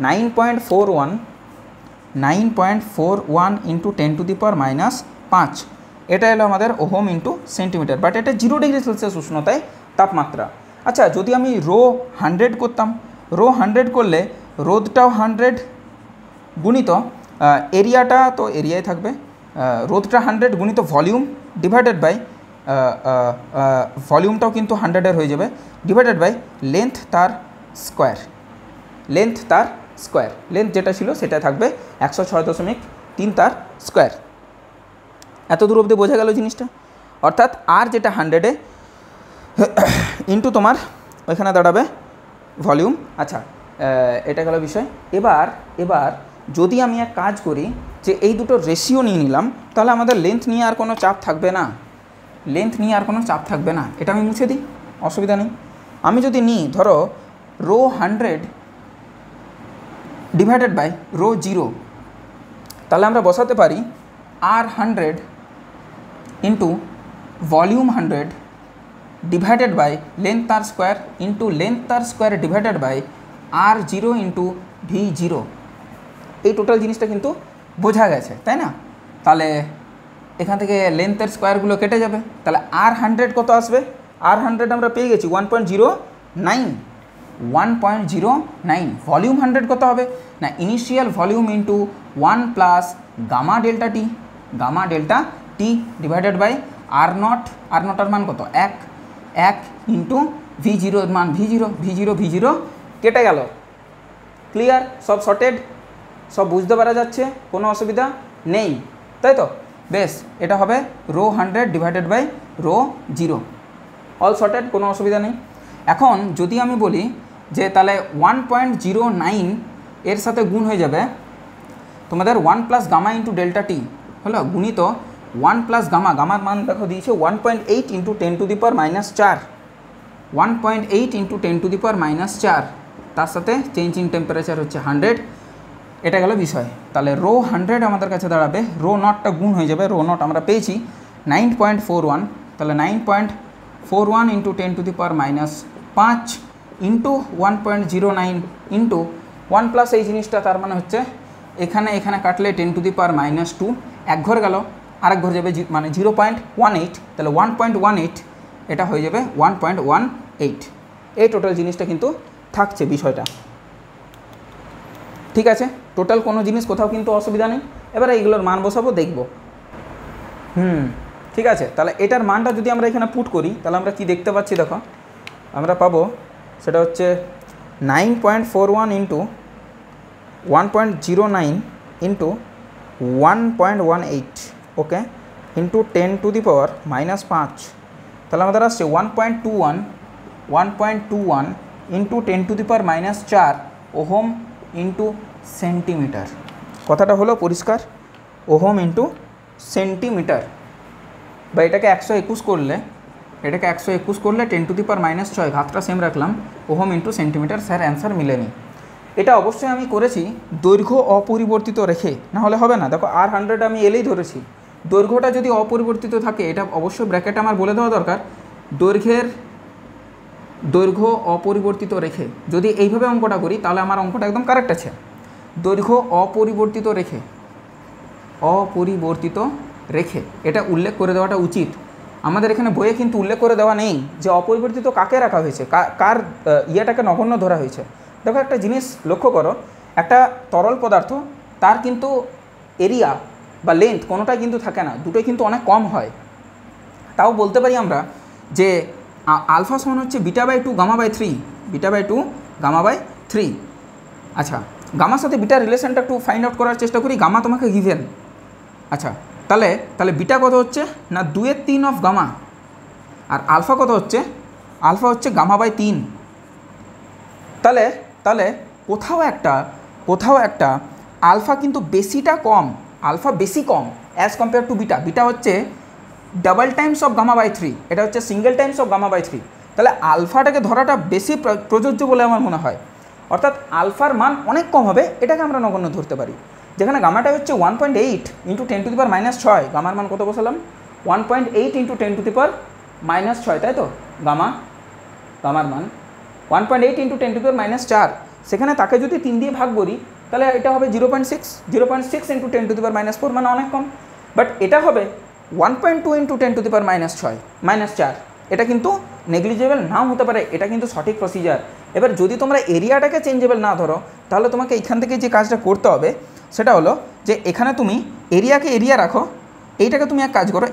9.41 into 10 to the power -5। এটা হলো আমাদের ওহম ইন্টু সেন্টিমিটার, বাট এটা 0 ডিগ্রি সেলসিয়াস উষ্ণতায় তাপমাত্রা। আচ্ছা, যদি আমি রো 100 করতাম, রো 100 করলে রোধটাও 100 গুণিত এরিয়াটা তো এরিয়ায় থাকবে, রোধটা 100 গুণিত ভলিউম ডিভাইডেড বাই ভলিউমটাও কিন্তু 100-এর হয়ে যাবে, ডিভাইডেড বাই লেন্থ তার স্কোয়ার, লেন্থ যেটা ছিল সেটা থাকবে 106.3 তার স্কোয়ার। এত দূর অবধি বোঝা গেল জিনিসটা? অর্থাৎ আর যেটা 100-এ ইন্টু তোমার ওইখানে দাঁড়াবে ভলিউম। আচ্ছা, এটা গেল বিষয়। এবার যদি আমি এক কাজ করি যে এই দুটো রেশিও নিয়ে নিলাম, তাহলে আমাদের লেন্থ নিয়ে আর কোনো চাপ থাকবে না, এটা আমি মুছে দিই, অসুবিধা নেই। আমি যদি নিই ধরো রো 100 ডিভাইডেড বাই রো 0, তাহলে আমরা বসাতে পারি R100 into volume 100 divided by length তার স্কোয়ার ইন্টু লেন্থ তার square divided by R0 into V0। এই টোটাল জিনিসটা কিন্তু বোঝা গেছে, তাই না? তাহলে এখান থেকে লেন্থের স্কোয়ারগুলো কেটে যাবে, তাহলে R100 কত আসবে? R100 আমরা পেয়ে গেছি 1.09। ভলিউম 100 কত হবে না, initial volume into 1 plus gamma delta T divided by R0। R0 এর মান কত? 1 ইন্টু ভি জিরোর মান ভি জিরো কেটে গেল। ক্লিয়ার? সব শর্টেড, সব বুঝতে পারা যাচ্ছে, কোনো অসুবিধা নেই, তাই তো? বেশ, এটা হবে rho 100 divided by rho 0, all shorted, কোনো অসুবিধা নেই। এখন যদি আমি বলি যে তাহলে 1.09 এর সাথে গুণ হয়ে যাবে তোমাদের 1 প্লাস গামা ইন্টু ডেল্টা টি, হলো গুণিত 1 প্লাস গামা, গামার মান দেখো দিয়েছে 1.8 into 10 to the power -4, 1.8 into 10 to the power -4, তার সাথে চেঞ্জ ইন টেম্পারেচার হচ্ছে 100, এটা গেল বিষয়। তাহলে রো 100 আমাদের কাছে দাঁড়াবে, রো নটটা গুণ হয়ে যাবে, রো নট আমরা পেয়েছি 9.41, তাহলে 9.41 into 10 to the power -5 into 1.09 into 1 plus এই জিনিসটা, তার মানে হচ্ছে এখানে কাটলে 10 টু দি পাওয়ার -2, এক ঘর গেল, আরেক ঘর যাবে মানে 0.18, তাহলে 1.18 এটা হয়ে যাবে 1.18, এই টোটাল জিনিসটা কিন্তু থাকছে বিষয়টা। ঠিক আছে, টোটাল কোনো জিনিস কোথাও কিন্তু অসুবিধা নেই। এবারে এইগুলোর মান বসাবো, দেখব। ঠিক আছে, তাহলে এটার মানটা যদি আমরা এখানে পুট করি তাহলে আমরা কি দেখতে পাচ্ছি দেখো, আমরা পাবো সেটা হচ্ছে 9.41 into 1.09 into 1.18, okay, into 10 to the power -5, তাহলে আমাদের আসছে 1.21 into 10 to the power -4 ohm into centimetre. কথাটা হলো পরিষ্কার, ওহম ইন্টু সেন্টিমিটার। বা এটাকে 121 করলে, 10 টু দি পাওয়ার -6, ঘাতটা সেম রাখলাম, ohm into centimetre. Sir answer মিলেনি। এটা অবশ্যই আমি করেছি দৈর্ঘ্য অপরিবর্তিত রেখে, না হলে হবে না। দেখো R100 আমি এলেই ধরেছি, দৈর্ঘ্যটা যদি অপরিবর্তিত থাকে, এটা অবশ্যই ব্র্যাকেটে আমার বলে দেওয়া দরকার, দৈর্ঘ্য অপরিবর্তিত রেখে যদি এইভাবে অঙ্কটা করি তাহলে আমার অঙ্কটা একদম কারেক্ট আছে। দৈর্ঘ্য অপরিবর্তিত রেখে এটা উল্লেখ করে দেওয়াটা উচিত। আমাদের এখানে বইয়ে কিন্তু উল্লেখ করে দেওয়া নেই যে অপরিবর্তিত কাকে রাখা হয়েছে, কার ইয়েটাকে নগণ্য ধরা হয়েছে। দেখো একটা জিনিস লক্ষ্য করো, একটা তরল পদার্থ তার কিন্তু এরিয়া বা লেন্থ কোনোটাই কিন্তু থাকে না, দুটোই কিন্তু অনেক কম হয়। তাও বলতে পারি আমরা যে আলফা সমান হচ্ছে β/2 γ/3, β/2 γ/3। আচ্ছা, গামার সাথে বিটার রিলেশনটা একটু ফাইন্ড আউট করার চেষ্টা করি। গামা তোমাকে গিভেন, আচ্ছা তাহলে বিটা কত হচ্ছে না 2/3 অফ গামা, আর আলফা কত হচ্ছে, আলফা হচ্ছে γ/3। তাহলে কোথাও একটা আলফা কিন্তু বেশিটা কম, আলফা বেশি কম as compare to beta. Beta হচ্ছে ডাবল টাইমস অফ γ/3, এটা হচ্ছে সিঙ্গেল টাইমস অফ γ/3। তাহলে আলফাটাকে ধরাটা বেশি প্রযোজ্য বলে আমার মনে হয়, অর্থাৎ আলফার মান অনেক কম হবে, এটাকে আমরা নগণ্য ধরতে পারি। যেখানে গামাটা হচ্ছে 1.8 ইন্টু 10 টু দি পাওয়ার -6, গামার মান কত বসালাম 1.8 ইন্টু 10 টু দি পাওয়ার -6, তাই তো? গামার মান 1.8 ইন্টু 10 টু দি পাওয়ার -4, সেখানে তাকে যদি 3 দিয়ে ভাগ করি তাহলে এটা হবে 0.6 ইন্টু 10 টু দি পাওয়ার -4, মানে অনেক কম। বাট এটা হবে 1.2 ইন্টু 10 টু দি পাওয়ার -4, এটা কিন্তু নেগলিজেবল নাও হতে পারে, এটা কিন্তু সঠিক প্রসিজার। এবার যদি তোমরা এরিয়াটাকে চেঞ্জেবল না ধরো তাহলে তোমাকে এখান থেকে যে কাজটা করতে হবে সেটা হলো যে এখানে তুমি এরিয়াকে এরিয়া রাখো, এইটাকে তুমি এক কাজ করো,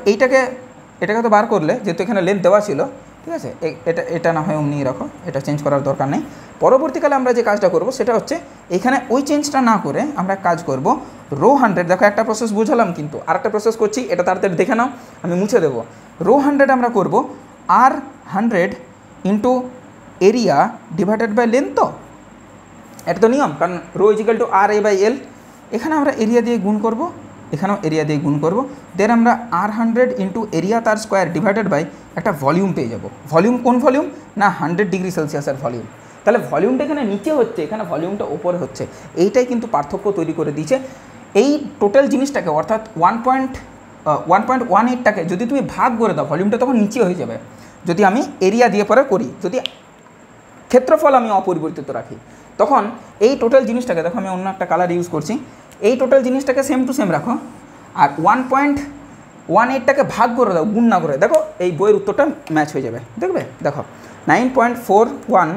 এটাকে তো বার করলে, যেহেতু এখানে লেন্থ দেওয়া ছিল, ঠিক আছে, এটা না হয় অমনি রাখো, এটা চেঞ্জ করার দরকার নেই। পরবর্তীকালে আমরা যে কাজটা করব সেটা হচ্ছে এখানে ওই চেঞ্জটা না করে আমরা কাজ করব রো 100। দেখো একটা প্রসেস বুঝালাম, কিন্তু আরেকটা প্রসেস করছি, এটা তাড়াতাড়ি দেখে নাও, আমি মুছে দেবো। রো 100 আমরা করব R100 into area divided by length, তো এটা তো নিয়ম, কারণ রো ইজিক্যাল টু RA/L। এখানে আমরা এরিয়া দিয়ে গুণ করব, এখানেও এরিয়া দিয়ে গুণ করব, দেন আমরা R100 ইন্টু এরিয়া তার স্কোয়ার ডিভাইডেড বাই একটা ভলিউম পেয়ে যাব। ভলিউম কোন ভলিউম না 100 ডিগ্রি সেলসিয়াসের ভলিউম। তাহলে ভলিউমটা এখানে নিচে হচ্ছে, এখানে ভলিউমটা ওপরে হচ্ছে, এইটাই কিন্তু পার্থক্য তৈরি করে দিয়েছে। এই টোটাল জিনিসটাকে অর্থাৎ 1.18টাকে যদি তুমি ভাগ করে দাও, ভলিউমটা তখন নিচে হয়ে যাবে। যদি আমি এরিয়া দিয়ে পরে করি, যদি ক্ষেত্রফল আমি অপরিবর্তিত রাখি, তখন এই টোটাল জিনিসটাকে, দেখো আমি অন্য একটা কালার ইউজ করছি, এই টোটাল জিনিসটাকে সেম টু সেম রাখো, আর 1.18টাকে ভাগ করে দাও, গুণ না করে, দেখো এই বইয়ের উত্তরটা ম্যাচ হয়ে যাবে। দেখবে, দেখো 9.41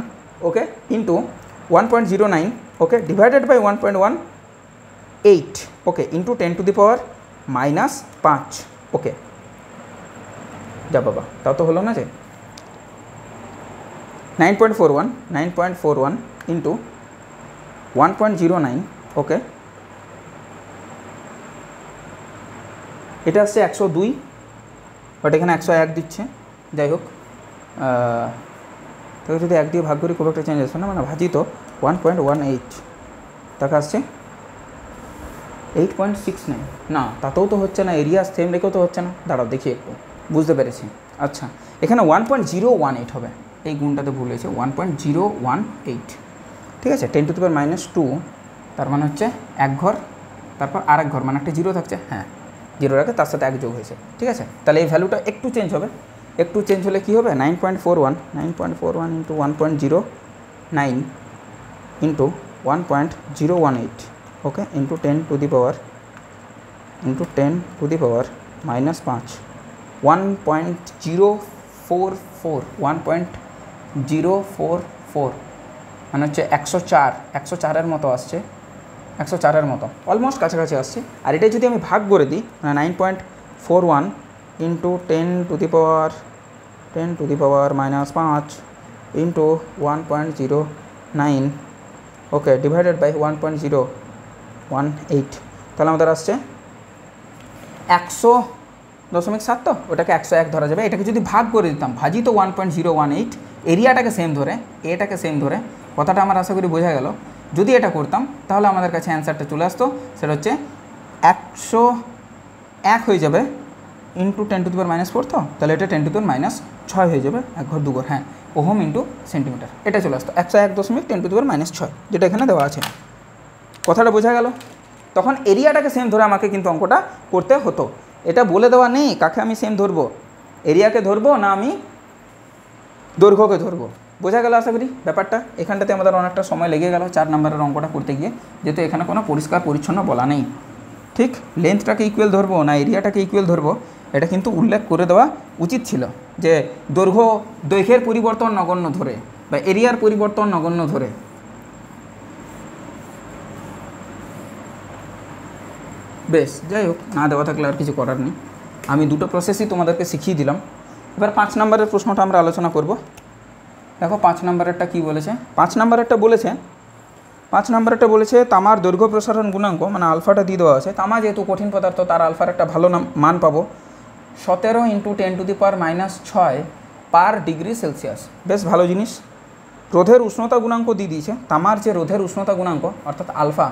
okay into 1.09 okay divided by 1.18 okay into 10 to the power -5 okay. যা বাবা, তাও তো হলো না যে, 9.41 ইন্টু 1.09, ওকে, এটা আসছে 102, বাট এখানে 101 দিচ্ছে, যাই হোক তাকে যদি 1 দিয়ে ভাগ করি খুব একটা চেঞ্জ আসবে না, মানে ভাজিত 1.18, তাকে আসছে 8.69, না তাতেও তো হচ্ছে না, এরিয়া সেম রেখেও তো হচ্ছে না, দাঁড়াও দেখি একটু, বুঝতে পেরেছি। আচ্ছা এখানে 1.018 হবে, এই গুণটাতে ভুল হয়েছে, 1.018, ঠিক আছে, 10⁻², তার মানে হচ্ছে এক ঘর, তারপর আর এক ঘর, মানে একটা জিরো থাকছে, হ্যাঁ জিরোর আগে তার সাথে এক যোগ হয়েছে, ঠিক আছে, তাহলে এই ভ্যালুটা একটু চেঞ্জ হবে, একটু চেঞ্জ হলে কী হবে, 9.41 ইন্টু 1.09 ইন্টু 1.018, ওকে, ইন্টু 10⁻5, 1.044, মানে হচ্ছে 104 মতো আসছে, 104 মতো, অলমোস্ট কাছাকাছি আসছে। আর এটা যদি আমি ভাগ করে দিই, মানে 9.41 into 10⁻5 into 1.09, okay, divided by 1.018, তাহলে আমাদের আসছে 100.7, তো ওটাকে 101 ধরা যাবে। এটাকে যদি ভাগ করে দিতাম, ভাজি তো 1.018, এরিয়াটাকে সেম ধরে, এটাকে সেম ধরে, কথাটা আমার আশা করি বোঝা গেল। যদি এটা করতাম তাহলে আমাদের কাছে অ্যান্সারটা চলে আসতো, সেটা হচ্ছে 101 হয়ে যাবে ইন্টু 10⁻⁴, তো তাহলে এটা 10⁻⁶ হয়ে যাবে, এক ঘর দু ঘর, হ্যাঁ, ওহম ইন্টু সেন্টিমিটার, এটা চলে আসতো 101.10⁻⁶, যেটা এখানে দেওয়া আছে। কথাটা বোঝা গেল? তখন এরিয়াটাকে সেম ধরে আমাকে কিন্তু অঙ্কটা করতে হতো, এটা বলে দেওয়া নেই কাকে আমি সেম ধরবো, এরিয়াকে ধরবো না আমি দৈর্ঘ্যকে ধরবো। বোঝা গেল আশা করি ব্যাপারটা? এখানটাতে আমাদের অনেকটা সময় লেগে গেল 4 নম্বরের অঙ্কটা করতে গিয়ে, যেহেতু এখানে কোনো পরিষ্কার পরিচ্ছন্ন বলা নেই। ঠিক, লেন্থটাকে ইকুয়াল ধরবো না এরিয়াটাকে ইকুয়াল ধরবো, এটা কিন্তু উল্লেখ করে দেওয়া উচিত ছিল, যে দৈর্ঘ্যের পরিবর্তন নগণ্য ধরে বা এরিয়ার পরিবর্তন নগণ্য ধরে। বেশ, যাই হোক, না দেওয়া থাকলে আর কিছু করার নেই, আমি দুটো প্রসেসই তোমাদেরকে শিখিয়ে দিলাম। এবার 5 নম্বরের প্রশ্নটা আমরা আলোচনা করব। দেখো 5 নম্বরেরটা কী বলেছে, 5 নম্বরেরটা বলেছে তামার দৈর্ঘ্য প্রসারণ গুণাঙ্ক, মানে আলফাটা দিয়ে দেওয়া আছে। তামা যেহেতু কঠিন পদার্থ, তার আলফার একটা ভালো মান পাবো, 17 ইন্টু 10⁻⁶ পার ডিগ্রি সেলসিয়াস। বেশ ভালো জিনিস। রোধের উষ্ণতা গুণাঙ্ক দিয়ে দিয়েছে, তামার যে রোধের উষ্ণতা গুণাঙ্ক অর্থাৎ আলফা,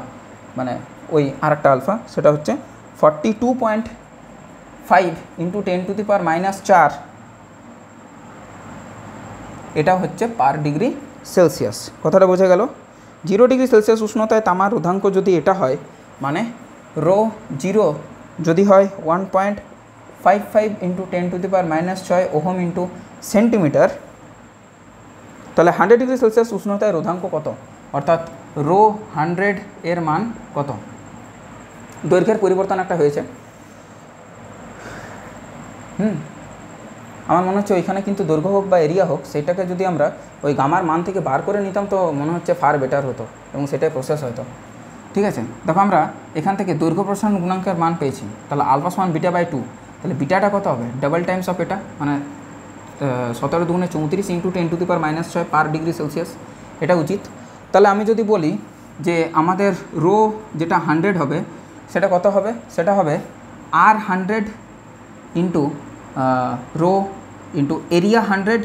মানে ওই আরেকটা আলফা, সেটা হচ্ছে 42.5 ইন্টু 10⁻⁴, এটা হচ্ছে পার ডিগ্রি সেলসিয়াস। কথাটা বোঝা গেল? 0 ডিগ্রি সেলসিয়াস উষ্ণতায় তামার রোধাঙ্ক যদি এটা হয়, মানে ρ0 যদি হয় 1.55 ইন্টু 10⁻⁶ ওহম ইন্টু সেন্টিমিটার, তাহলে 100 ডিগ্রি সেলসিয়াস উষ্ণতায় রোধাঙ্ক কত, অর্থাৎ ρ100 এর মান কত? দৈর্ঘ্যের পরিবর্তন একটা হয়েছে, আমার মনে হচ্ছে ওইখানে কিন্তু দৈর্ঘ্য হোক বা এরিয়া হোক, সেটাকে যদি আমরা ওই গামার মান থেকে বার করে নিতাম তো মনে হচ্ছে ফার বেটার হতো এবং সেটাই প্রসেস হতো। ঠিক আছে, দেখো আমরা এখান থেকে দৈর্ঘ্য প্রসারণ গুণাঙ্কের মান পেয়েছি, তাহলে আলফা সমান β/2, তাহলে বিটাটা কত হবে, ডাবল টাইমস অফ এটা, মানে 17 দুগুণে 34 ইন্টু 10⁻⁶ পার ডিগ্রি সেলসিয়াস, এটা উচিত। তাহলে আমি যদি বলি যে আমাদের রো যেটা 100 হবে, সেটা কত হবে, সেটা হবে R100 into rho into area 100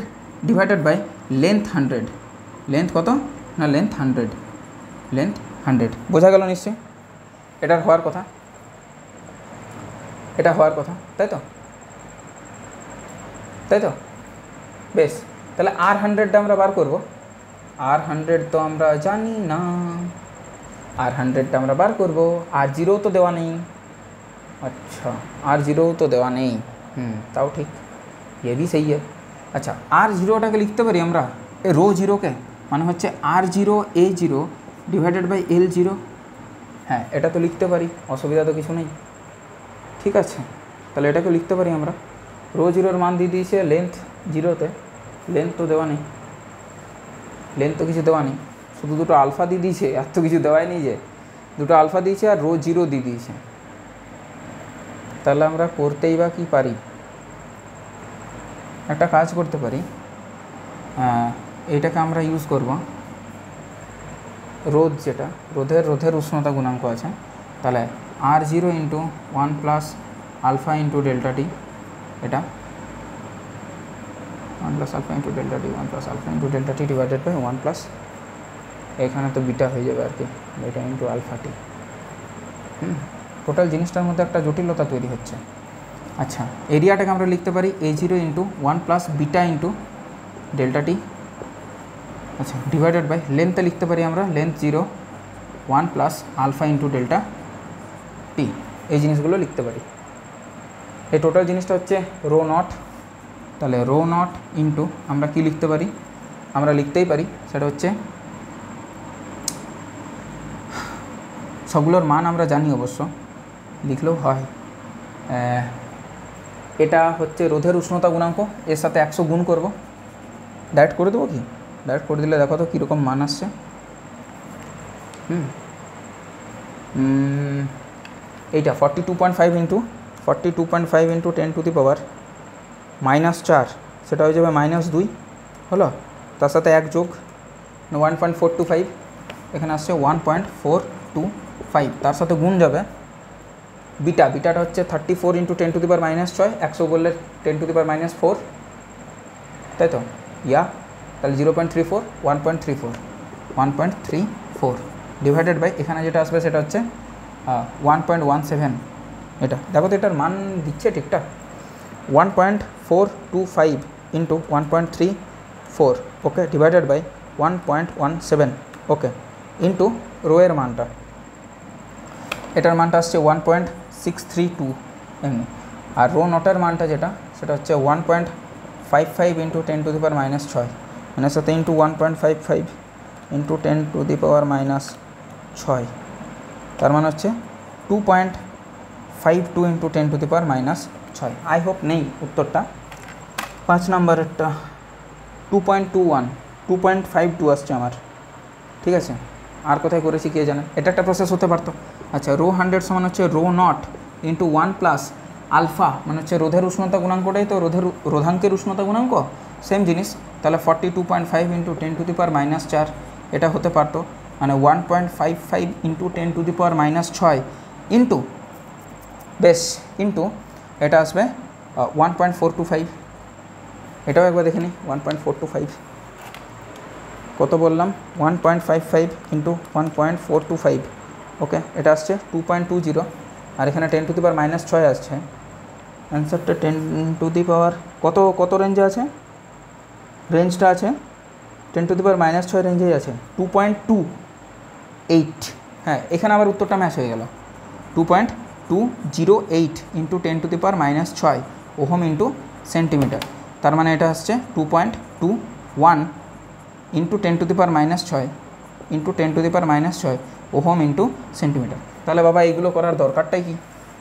divided by length 100। Length কত না, লেন্থ 100। বোঝা গেল নিশ্চয়ই? এটার হওয়ার কথা, এটা হওয়ার কথা, তাই তো? বেশ, তাহলে R100টা আমরা বার করব। R100 তো আমরা জানি না, R100টা আমরা বার করব। R0 তো দেওয়া নেই, আচ্ছা R0 তো দেওয়া নেই, তাও ঠিক, ये भी सही है। अच्छा R0টাকে লিখতে পারি আমরা এই রো জিরোকে, মানে হচ্ছে R0A0 ডিভাইডেড বাই L0। হ্যাঁ, এটা তো লিখতে পারি, অসুবিধা তো কিছু নেই। ঠিক আছে, তাহলে এটাকে লিখতে পারি আমরা। রো জিরোর মান দিয়ে দিয়েছে লেন্থ জিরোতে, লেন্থ তো দেওয়া নেই, লেন্থ তো কিছু দেওয়া নেই, শুধু দুটো আলফা দিয়ে দিয়েছে, আর তো কিছু দেওয়াই নেই, যে দুটো আলফা দিয়েছে আর রো জিরো দিয়ে দিয়েছে। তাহলে আমরা করতেই বা কী পারি, একটা কাজ করতে পারি, এইটাকে আমরা ইউজ করব রোধ, যেটা রোধের উষ্ণতা গুণাঙ্ক আছে, তাহলে R0 into 1 plus alpha into delta T, এটা 1 plus alpha into delta T, 1 plus alpha into delta T divided by 1 plus, এখানে তো বিটা হয়ে যাবে আর কি, beta into alpha T. Total জিনিসটার মধ্যে একটা জটিলতা তৈরি হচ্ছে। আচ্ছা, এরিয়াটাকে আমরা লিখতে পারি A0 into 1 plus beta into delta T, আচ্ছা, ডিভাইডেড বাই লেন্থে লিখতে পারি আমরা length 0 1 plus alpha into delta T, এই জিনিসগুলো লিখতে পারি। এই টোটাল জিনিসটা হচ্ছে রো নট, তাহলে রো নট ইন্টু আমরা কি লিখতে পারি, আমরা লিখতেই পারি সেটা হচ্ছে, সবগুলোর মান আমরা জানি অবশ্য, লিখলেও হয়। এটা হচ্ছে রোধের উষ্ণতা গুণাঙ্ক, এর সাথে 100 গুণ করব, ডাইরেক্ট করে দেবো কি, ডাইরেক্ট করে দিলে দেখো তো কীরকম মান আসছে। এইটা 42.5 ইন্টু 10 টু দি পাওয়ার -4, সেটা হয়ে যাবে -2 হলো, তার সাথে 1 যোগ 1.425, এখানে আসছে 1.425, তার সাথে গুণ যাবে বিটাটা হচ্ছে 34 ইন্টু 10 টু দি পাওয়ার -6, 100 বললে 10 টু দি পাওয়ার -4, তাই তো, তাহলে 0.34 1.34 ডিভাইডেড বাই এখানে যেটা আসবে সেটা হচ্ছে 1.17, এটা দেখো তো এটার মান দিচ্ছে ঠিকঠাক, 1.425 into 1.34, okay, divided by 1.17, okay, into rho এর মানটা, এটার মানটা আসছে 1.632 এমনি, আর রো নটের মানটা যেটা সেটা হচ্ছে 1.55 ইন্টু 10 টু দি পাওয়ার -6, মানে সাথে into 1.55 into 10 to the power -6, তার মানে হচ্ছে 2.52 into 10 to the power -6। I hope নেই উত্তরটা, 5 নম্বরেরটা 2.52 আসছে আমার, ঠিক আছে। আর কোথায় করেছি কে জানে, এটা একটা প্রসেস হতে পারতো। আচ্ছা, রো 100 সমান হচ্ছে rho not into 1 plus alpha, মানে হচ্ছে রোধের উষ্ণতা গুণাঙ্কটাই তো রোধাঙ্কের উষ্ণতা গুণাঙ্ক, সেম জিনিস, তাহলে 42.5 ইন্টু 10 টু দি পাওয়ার -4, এটা হতে পারতো, মানে 1.55 into 10 to the power -6 into into এটা আসবে 1.425, এটাও একবার দেখে নিই, 1.425 কত বললাম, 1.55 ইন্টু 1.425, ওকে, এটা আসছে 2.20, আর এখানে 10 টু দি পাওয়ার -6 আসছে, অ্যান্সারটা 10 টু দি পাওয়ার কত রেঞ্জে আছে, রেঞ্জটা আছে 10 টু দি পাওয়ার -6 রেঞ্জেই আছে, 2.28, হ্যাঁ, এখানে আবার উত্তরটা ম্যাচ হয়ে গেল, 2.208 into 10 to the power -6 ohm into centimetre, তার মানে এটা আসছে 2.21 into 10 to the power -6 into 10 to the power -6 ohm into centimetre. তাহলে বাবা এইগুলো করার দরকারটাই কি,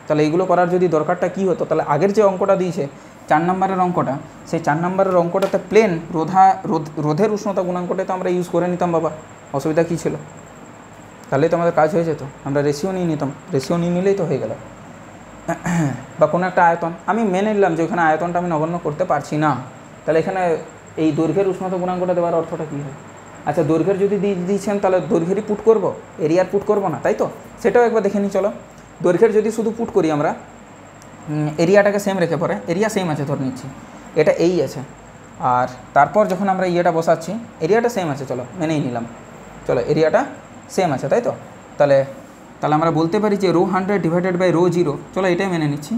তাহলে এইগুলো করার যদি দরকারটা কী হতো, তাহলে আগের যে অঙ্কটা দিয়েছে 4 নম্বরের অঙ্কটা, সেই 4 নম্বরের অঙ্কটাতে প্লেন রোধের উষ্ণতা গুণাঙ্কটাই তো আমরা ইউজ করে নিতাম বাবা, অসুবিধা কী ছিল, তাহলেই তো আমাদের কাজ হয়ে যেত, আমরা রেশিও নিয়ে নিতাম, রেশিও নিয়ে নিলেই তো হয়ে গেল। বা কোনো একটা আয়তন, আমি মেনে নিলাম যে ওখানে আয়তনটা আমি নগণ্য করতে পারছি না, তাহলে এখানে এই দৈর্ঘ্যের উষ্ণতা গুণাঙ্কটা দেওয়ার অর্থটা কী হয়? আচ্ছা, দৈর্ঘ্যের যদি দিয়েছেন তাহলে দৈর্ঘ্যেরই পুট করব, এরিয়ার পুট করব না, তাই তো, সেটাও একবার দেখে নিই চলো। দৈর্ঘ্যের যদি শুধু পুট করি আমরা, এরিয়াটাকে সেম রেখে পরে, এরিয়া সেম আছে ধরে নিচ্ছি, এটা এই আছে, আর তারপর যখন আমরা ইয়েটা বসাচ্ছি এরিয়াটা সেম আছে, চলো মেনেই নিলাম, চলো এরিয়াটা সেম আছে, তাই তো, তাহলে আমরা বলতে পারি যে রো 100 ডিভাইডেড বাই রো 0, চলো এটাই মেনে নিচ্ছি,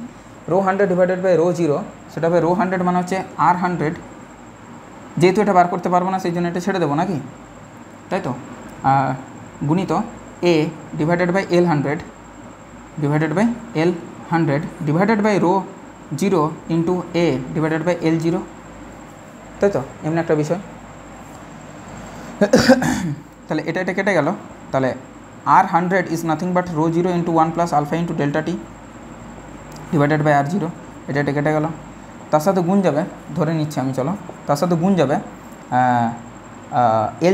রো 100 ডিভাইডেড বাই রো 0, সেটা হবে রো 100 মানে হচ্ছে R100, যেহেতু এটা বার করতে পারবো না সেই জন্য এটা ছেড়ে দেবো নাকি, তাই তো, গুণিত A divided by L100 divided by L100 divided by rho 0 into A divided by L0, তাই তো, এমনি একটা বিষয়। তাহলে এটা কেটে গেল, তাহলে R100 is nothing but rho 0 into 1 plus alpha into delta T divided by R0, এটা কেটে গেল, তার সাথে গুণ যাবে, ধরে নিচ্ছি আমি, চলো তার সাথে গুণ যাবে,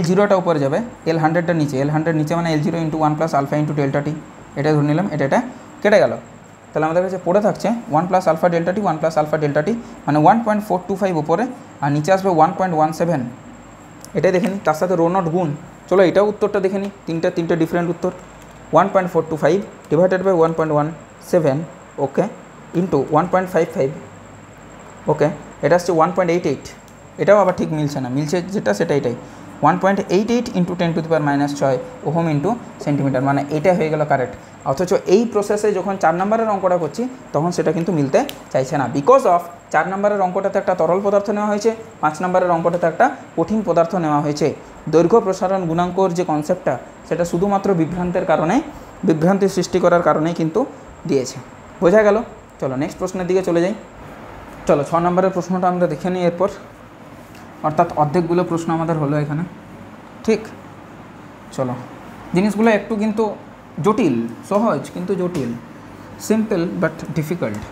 L0টা উপরে যাবে, L100টা নিচে, L100 নিচে মানে L0 into 1 plus alpha into delta T, এটা ধরে নিলাম, এটা কেটে গেল, তাহলে আমাদের কাছে পড়ে থাকছে 1 plus alpha delta T, 1 plus alpha delta টি, মানে 1.425 উপরে, আর নিচে আসবে 1.17, এটাই দেখে নিই, তার সাথে রো নট গুণ। চলো এটাও উত্তরটা দেখে নিই, তিনটে ডিফারেন্ট উত্তর। 1.425 ডিভাইডেড বাই 1.17 ওকে ইন্টু 1.55 ওকে, এটা হচ্ছে 1.88। এটাও আবার ঠিক মিলছে না, মিলছে যেটা সেটা এটাই 1.88 ইন্টু 10⁻⁶ ওহম ইন্টু সেন্টিমিটার, মানে এটা হয়ে গেল কারেক্ট। অথচ এই প্রসেসে যখন 4 নম্বরের অঙ্কটা করছি তখন সেটা কিন্তু মিলতে চাইছে না, বিকজ অফ 4 নম্বরের অঙ্কটাতে একটা তরল পদার্থ নেওয়া হয়েছে, 5 নম্বরের অঙ্কটাতে একটা কঠিন পদার্থ নেওয়া হয়েছে। দৈর্ঘ্য প্রসারণ গুণাঙ্কর যে কনসেপ্টটা সেটা শুধুমাত্র বিভ্রান্তি সৃষ্টি করার কারণেই কিন্তু দিয়েছে। বোঝা গেল? চলো নেক্সট প্রশ্নের দিকে চলে যাই। চলো 6 নম্বরের প্রশ্নটা আমরা দেখে নিই এরপর, অর্থাৎ অর্ধেকগুলো প্রশ্ন আমাদের হলো এখানে, ঠিক? চলো, জিনিসগুলো একটু কিন্তু জটিল, সহজ কিন্তু জটিল, simple but difficult,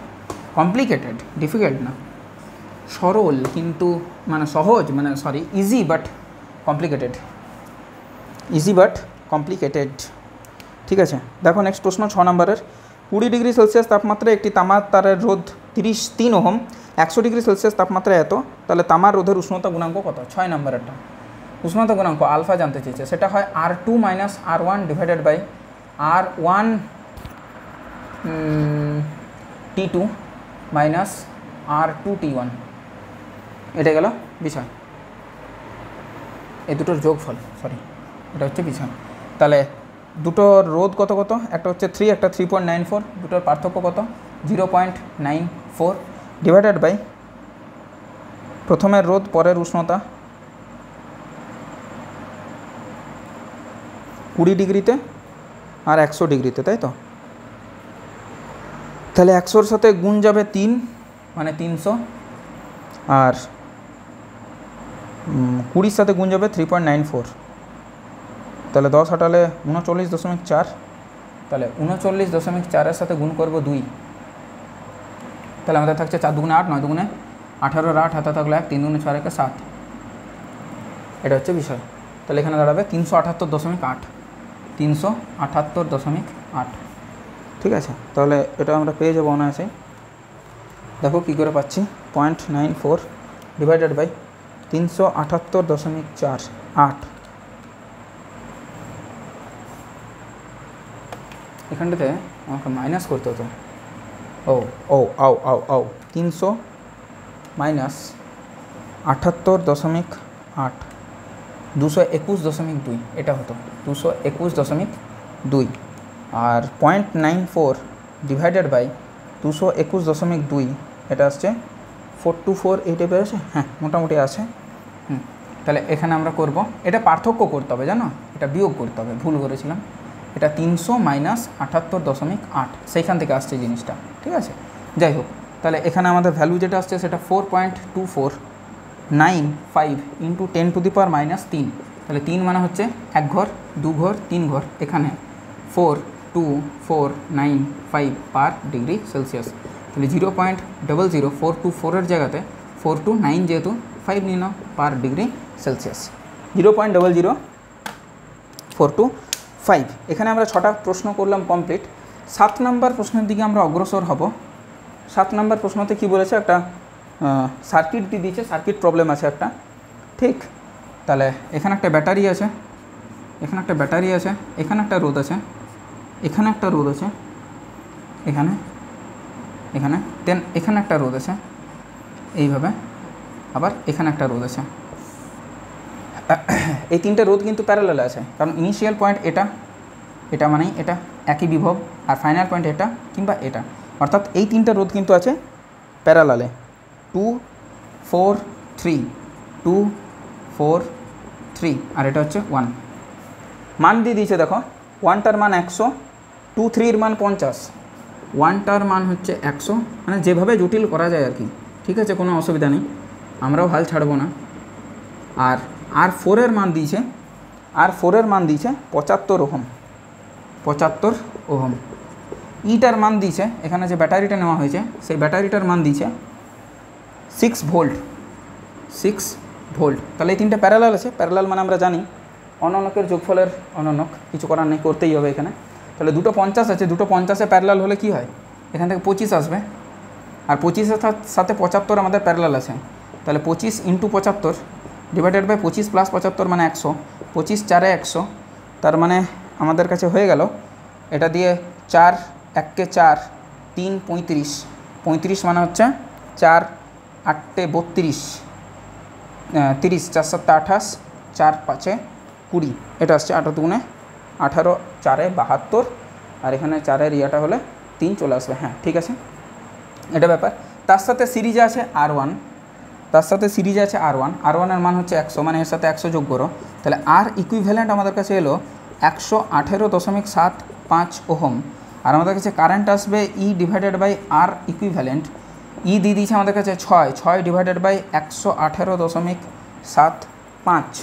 complicated, difficult না, সরল কিন্তু মানে সহজ, মানে sorry easy but complicated, easy but complicated. ঠিক আছে, দেখো নেক্সট প্রশ্ন 6 নম্বরের। 20 ডিগ্রি সেলসিয়াস তাপমাত্রায় একটি তামার তারের রোধ 3 ওহম, 100 ডিগ্রি সেলসিয়াস তাপমাত্রায় এত, তাহলে তামার রোধের উষ্ণতা গুণাঙ্ক কত? 6 নম্বরেরটা উষ্ণতা গুণাঙ্ক আলফা জানতে চেয়েছে, সেটা হয় R2 - R1 divided by R1 T2 minus R2 T1, এটা গেল বিষয়, এই দুটোর যোগফল, সরি এটা হচ্ছে বিষয়। তাহলে দুটোর রোধ কত কত, একটা হচ্ছে 3, একটা 3.94, দুটোর পার্থক্য কত? 0.94 ডিভাইডেড বাই প্রথমের রোধ পরের উষ্ণতা 20 ডিগ্রিতে আর 100 ডিগ্রিতে, তাই তো? তাহলে 100-র সাথে গুণ যাবে 3 মানে 300, আর 20-র সাথে গুণ যাবে 3.94, তাহলে 10 হাঁটালে 39.4, তাহলে 39.4-এর সাথে গুণ করব 2, তাহলে আমাদের থাকছে 4 দুগুণে 8, 9 দুগুণে 18, 8 হাতে থাকলো 1, 3 দুগুণে 6 7, এটা হচ্ছে বিষয়। তাহলে এখানে দাঁড়াবে 378.8, 378.8। ঠিক আছে, তাহলে এটা আমরা পেয়ে যাবো অনায়াসে। দেখো কী করে পাচ্ছি, 0.94 ডিভাইডেড বাই 378.48, এখানটাতে আমাকে মাইনাস করতে হতো, ও ও আও আও আও 300 মাইনাস 78.8, 221.2, এটা হতো 221.2, আর 0.94 ডিভাইডেড বাই 221.2, এটা আসছে 424, এই টাইপের আছে, হ্যাঁ মোটামুটি আছে। তাহলে এখানে আমরা করব, এটা পার্থক্য করতে হবে, জানো এটা বিয়োগ করতে হবে, ভুল করেছিলাম, এটা 300 মাইনাস 78.8, সেইখান থেকে আসছে জিনিসটা, ঠিক আছে? যাই হোক, তাহলে এখানে আমাদের ভ্যালু যেটা আসছে সেটা 4.2495 ইন্টু 10⁻³ তাহলে 3 মানে হচ্ছে 1 ঘর, 2 ঘর, 3 ঘর, এখানে 42495 পার ডিগ্রি সেলসিয়াস, তাহলে 0.00424-এর জায়গাতে 429 যেহেতু 5 নিয়ে নাও পার ডিগ্রি সেলসিয়াস, 0.00425। এখানে আমরা 6টা প্রশ্ন করলাম কমপ্লিট। 7 নম্বর প্রশ্নের দিকে আমরা অগ্রসর হব। 7 নম্বর প্রশ্নতে কি বলেছে, একটা সার্কিট দিয়ে দিয়েছে, সার্কিট প্রবলেম আছে একটা, ঠিক? তাহলে এখানে একটা ব্যাটারি আছে, এখানে একটা ব্যাটারি আছে, এখানে একটা রোধ আছে, এখানে একটা রোধ আছে, এখানে দেন এখানে একটা রোধ আছে, এইভাবে আবার এখানে একটা রোধ আছে। এই 3টে রোধ কিন্তু প্যারালালে আছে, কারণ ইনিশিয়াল পয়েন্ট এটা মানেই এটা একই বিভব, আর ফাইনাল পয়েন্ট এটা কিংবা এটা, অর্থাৎ এই 3টে রোধ কিন্তু আছে প্যারালালে, 2 4 3, 2 4 3, আর এটা হচ্ছে 1। মান দিয়ে দিয়েছে দেখো, 1টার মান 100, 2 3-এর মান 50, 1টার মান হচ্ছে 100, মানে যেভাবে জটিল করা যায় আর কি, ঠিক আছে, কোনো অসুবিধা নেই, আমরাও হাল ছাড়বো না। আর R4-এর মান দিয়েছে, R4-এর মান দিয়েছে 75 ওহম, 75 ওহম। ইটার মান দিয়েছে, এখানে যে ব্যাটারিটা নেওয়া হয়েছে সেই ব্যাটারিটার মান দিয়েছে 6 ভোল্ট, 6 ভোল্ট। তাহলে এই 3টে প্যারালাল আছে, প্যারালাল মানে আমরা জানি অননকের যোগফলের অননক, কিছু করার নেই, করতেই হবে এখানে। তাহলে দুটো 50 আছে, দুটো 50-এ প্যারালাল হলে কি হয়, এখান থেকে 25 আসবে, আর 25-এর সাথে 75 আমাদের প্যারালাল আছে, তাহলে 25 × 75 ডিভাইডেড বাই 25 প্লাস 75 মানে 100, 25 4 100, তার মানে আমাদের কাছে হয়ে গেল এটা দিয়ে 4 1 কে 4 3 35, 35 মানে হচ্ছে 4 8 32, 30 4 7 28, 4 5 20, এটা আসছে 8 2 18, 4 72, আর এখানে 4-এর ইয়াটা হলে 3 চলে আসবে। হ্যাঁ ঠিক আছে, এটা ব্যাপার। তার সাথে সিরিজে আছে R1, তার সাথে সিরিজে আছে R1, R1-এর মান হচ্ছে 100, মানে এর সাথে 100 যোগ করো, তাহলে আর ইকুইভ্যালেন্ট আমাদের কাছে এলো 118.75 ওহম। আর আমাদের কাছে কারেন্ট আসবে E divided by R equivalent, E দিয়ে দিয়েছে আমাদের কাছে 6 ডিভাইডেড বাই 118.75,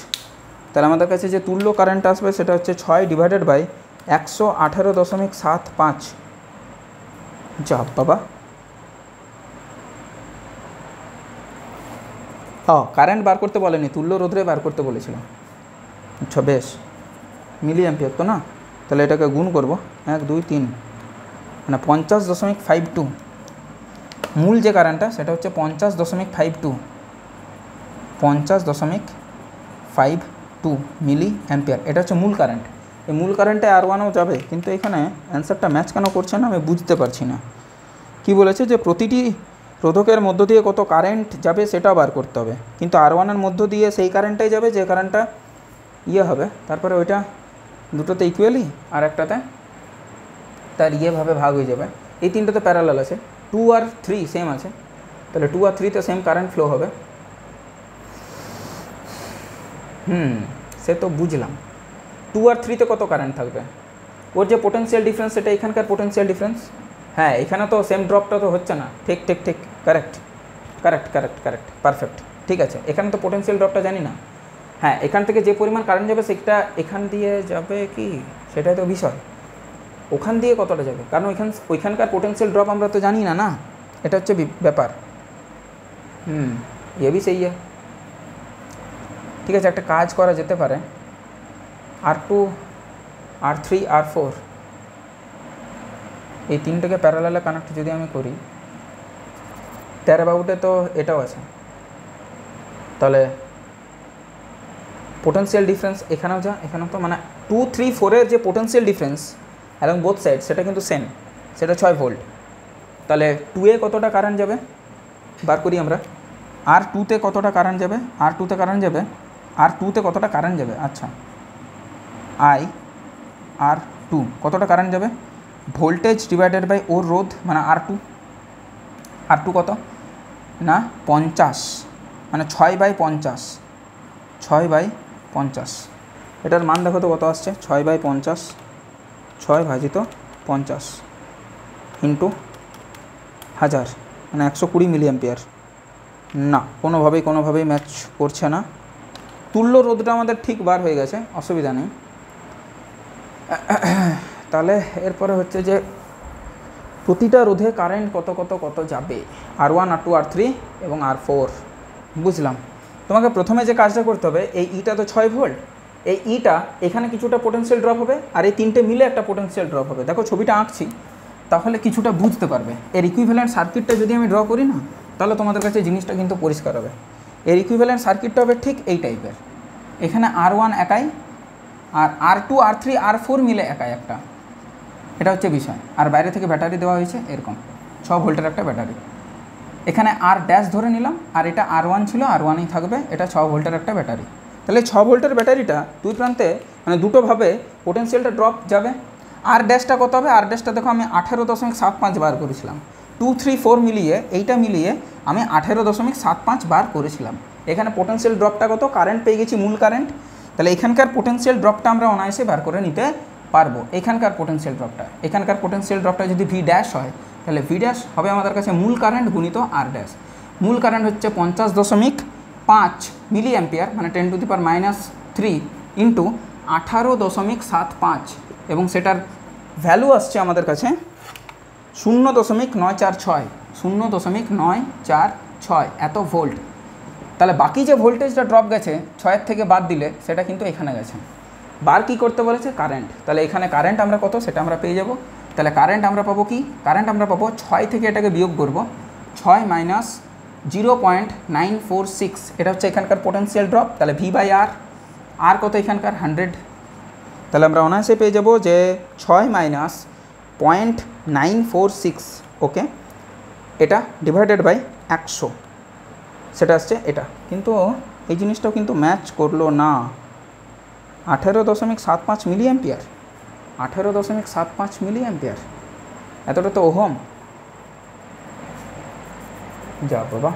তাহলে আমাদের কাছে যে তুল্য কারেন্ট আসবে সেটা হচ্ছে 6 ডিভাইডেড বাই 118.75। যা বাবা, কারেন্ট বার করতে বলেনি, তুল্য রোধে বার করতে বলেছিল। আচ্ছা বেশ, মিলি অ্যাম্পিয়ার তো না, তাহলে এটাকে গুণ করব 1 2 3, মানে 50.52। মূল যে কারেন্টটা সেটা হচ্ছে 50.52, 50.52 মিলি অ্যাম্পিয়ার, এটা হচ্ছে মূল কারেন্ট। এই মূল কারেন্টে R1ও যাবে, কিন্তু এখানে অ্যান্সারটা ম্যাচ কেন করছে না আমি বুঝতে পারছি না। কি বলেছে যে প্রতিটি রোধকের মধ্য দিয়ে কত কারেন্ট যাবে সেটাও বার করতে হবে, কিন্তু R1-এর মধ্য দিয়ে সেই কারেন্টটাই যাবে যে কারেন্টটা হবে, তারপরে ওইটা দুটোতে ইকুয়ালি আর একটাতে তার ভাবে ভাগ হয়ে যাবে। এই তিনটাতে প্যারালাল আছে, 2 আর 3 সেম আছে, তাহলে 2 আর 3তে সেম কারেন্ট ফ্লো হবে। সে তো বুঝলাম, 2 আর 3তে কত কারেন্ট থাকবে, ওর যে পোটেনশিয়াল ডিফারেন্স সেটা এখানকার পোটেনশিয়াল ডিফারেন্স। হ্যাঁ এখানে তো সেম ড্রপটা তো হচ্ছে না, ঠিক ঠিক ঠিক, correct correct correct correct perfect, ঠিক আছে। এখানে তো পোটেনশিয়াল ড্রপটা জানি না। হ্যাঁ এখান থেকে যে পরিমাণ কারেন্ট যাবে সেটা এখান দিয়ে যাবে কি, সেটাই তো বিষয়। ওখান দিয়ে কতটা যাবে, কারণ ওইখানকার পোটেনশিয়াল ড্রপ আমরা তো জানি না, এটা হচ্ছে ব্যাপার। বি সেই ঠিক আছে, একটা কাজ করা যেতে পারে, R2 R3 R4 এই তিনটাকে প্যারালালে কানেক্ট যদি আমি করি, তেরাবাউটে তো এটাও আছে, তাহলে পোটেনশিয়াল ডিফারেন্স এখানেও যা এখানেও তো, মানে 2 3 4-এর যে potential difference along both side সেটা কিন্তু সেম, সেটা 6 ভোল্ট। তাহলে 2-এ কতটা কারেন্ট যাবে বার করি আমরা, R2-তে কতটা কারেন্ট যাবে, R2-তে কতটা কারেন্ট যাবে, আচ্ছা R2 কতটা কারেন্ট যাবে, ভোল্টেজ ডিভাইডেড বাই ওর রোধ, মানে R2 কত না 50, মানে 6/50, 6/50, এটার মান দেখো তো কত আসছে, 6/50, 6/50 ইন্টু 1000, মানে 120 মিলি অ্যাম্পিয়ার। না কোনোভাবেই ম্যাচ করছে না। তুল্য রোধটা আমাদের ঠিক বার হয়ে গেছে, অসুবিধা নেই। তাহলে এরপরে হচ্ছে যে প্রতিটা রোধে কারেন্ট কত যাবে, R1 R2 R3 এবং R4 বুঝলাম। তোমাকে প্রথমে যে কাজটা করতে হবে, এই ইটা তো 6 ভোল্ট, এই ইটা এখানে কিছুটা পোটেনশিয়াল ড্রপ হবে, আর এই তিনটে মিলে একটা পোটেনশিয়াল ড্রপ হবে। দেখো ছবিটা আঁকছি তাহলে কিছুটা বুঝতে পারবে। এর ইকুইভ্যালেন্ট সার্কিটটা যদি আমি ড্র করি না, তাহলে তোমাদের কাছে জিনিসটা কিন্তু পরিষ্কার হবে। এর ইকুইভ্যালেন্ট সার্কিটটা হবে ঠিক এই টাইপের, এখানে R1 একাই, আর R2 R3 R4 মিলে একাই একটা, এটা হচ্ছে বিষয়। আর বাইরে থেকে ব্যাটারি দেওয়া হয়েছে এরকম 6 ভোল্টের একটা ব্যাটারি, এখানে আর ড্যাশ ধরে নিলাম, আর এটা R1 ছিল, R1ই থাকবে, এটা 6 ভোল্টের একটা ব্যাটারি। তাহলে 6 ভোল্টের ব্যাটারিটা দুই প্রান্তে মানে দুটোভাবে পোটেনশিয়ালটা ড্রপ যাবে। আর ড্যাশটা কত হবে, আর ড্যাশটা দেখো আমি 18.75 বার করেছিলাম, 2 3 4 মিলিয়ে এইটা মিলিয়ে আমি 18.75 বার করেছিলাম। এখানে পোটেনশিয়াল ড্রপটা কত, কারেন্ট পেয়ে গেছি মূল কারেন্ট, তাহলে এখানকার পোটেনশিয়াল ড্রপটা আমরা অনায়াসে বার করে নিতে পারবো। এখানকার পোটেনশিয়াল ড্রপটা যদি ভি ড্যাশ হয়, তাহলে ভি ড্যাশ হবে আমাদের কাছে মূল কারেন্ট গুণিত আর ড্যাশ। মূল কারেন্ট হচ্ছে 50.5 মিলি অ্যাম্পিয়ার, মানে 10⁻³ ইন্টু 18.75, এবং সেটার ভ্যালু আসছে আমাদের কাছে 0.946 এত ভোল্ট। তাহলে বাকি যে ভোল্টেজটা ড্রপ গেছে 6-এর থেকে বাদ দিলে সেটা কিন্তু এখানে গেছে। বার কি করতে বলেছে, কারেন্ট। তাহলে এখানে কারেন্ট আমরা কত সেটা আমরা পেয়ে যাব। তাহলে কারেন্ট আমরা পাবো কি, কারেন্ট আমরা পাবো 6 থেকে এটাকে বিয়োগ করব, 6 - 0.946, এটা হচ্ছে এখানকার পোটেনশিয়াল ড্রপ। তাহলে ভি বাই আর কত এখানকার 100, তাহলে আমরা অনায়াসে পেয়ে যাব যে 6 মাইনাস 0.946, ওকে, এটা ডিভাইডেড বাই 100, সেটা আসছে এটা। কিন্তু এই জিনিসটাও কিন্তু ম্যাচ করলো না। 18.75 মিলি অ্যাম্পিয়ার, 18.75 মিলি অ্যাম্পিয়ার, এতটা তো ওহম। যা বাবা,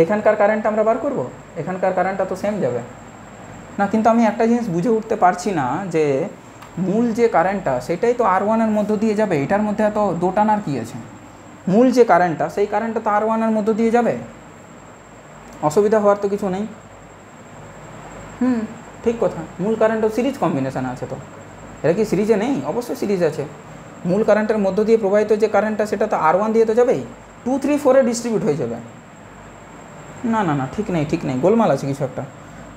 এখানকার কারেন্টটা আমরা বার করব, এখানকার কারেন্টটা তো সেম যাবে না। কিন্তু আমি একটা জিনিস বুঝে উঠতে পারছি না যে মূল যে কারেন্টটা সেটাই তো R1-এর মধ্য দিয়ে যাবে, এটার মধ্যে এত দোটানার কী আছে? মূল যে কারেন্টটা সেই কারেন্টটা তো R1-এর মধ্য দিয়ে যাবে, অসুবিধা হওয়ার তো কিছু নেই। ঠিক কথা, মূল কারেন্টও সিরিজ কম্বিনেশান আছে, তো এটা কি সিরিজে নেই? অবশ্যই সিরিজ আছে। মূল কারেন্টের মধ্য দিয়ে প্রবাহিত যে কারেন্টটা সেটা তো R1 দিয়ে তো যাবেই, 2, 3, 4-এ ডিস্ট্রিবিউট হয়ে যাবে। না না না, ঠিক নেই, ঠিক নেই, গোলমাল আছে কিছু একটা।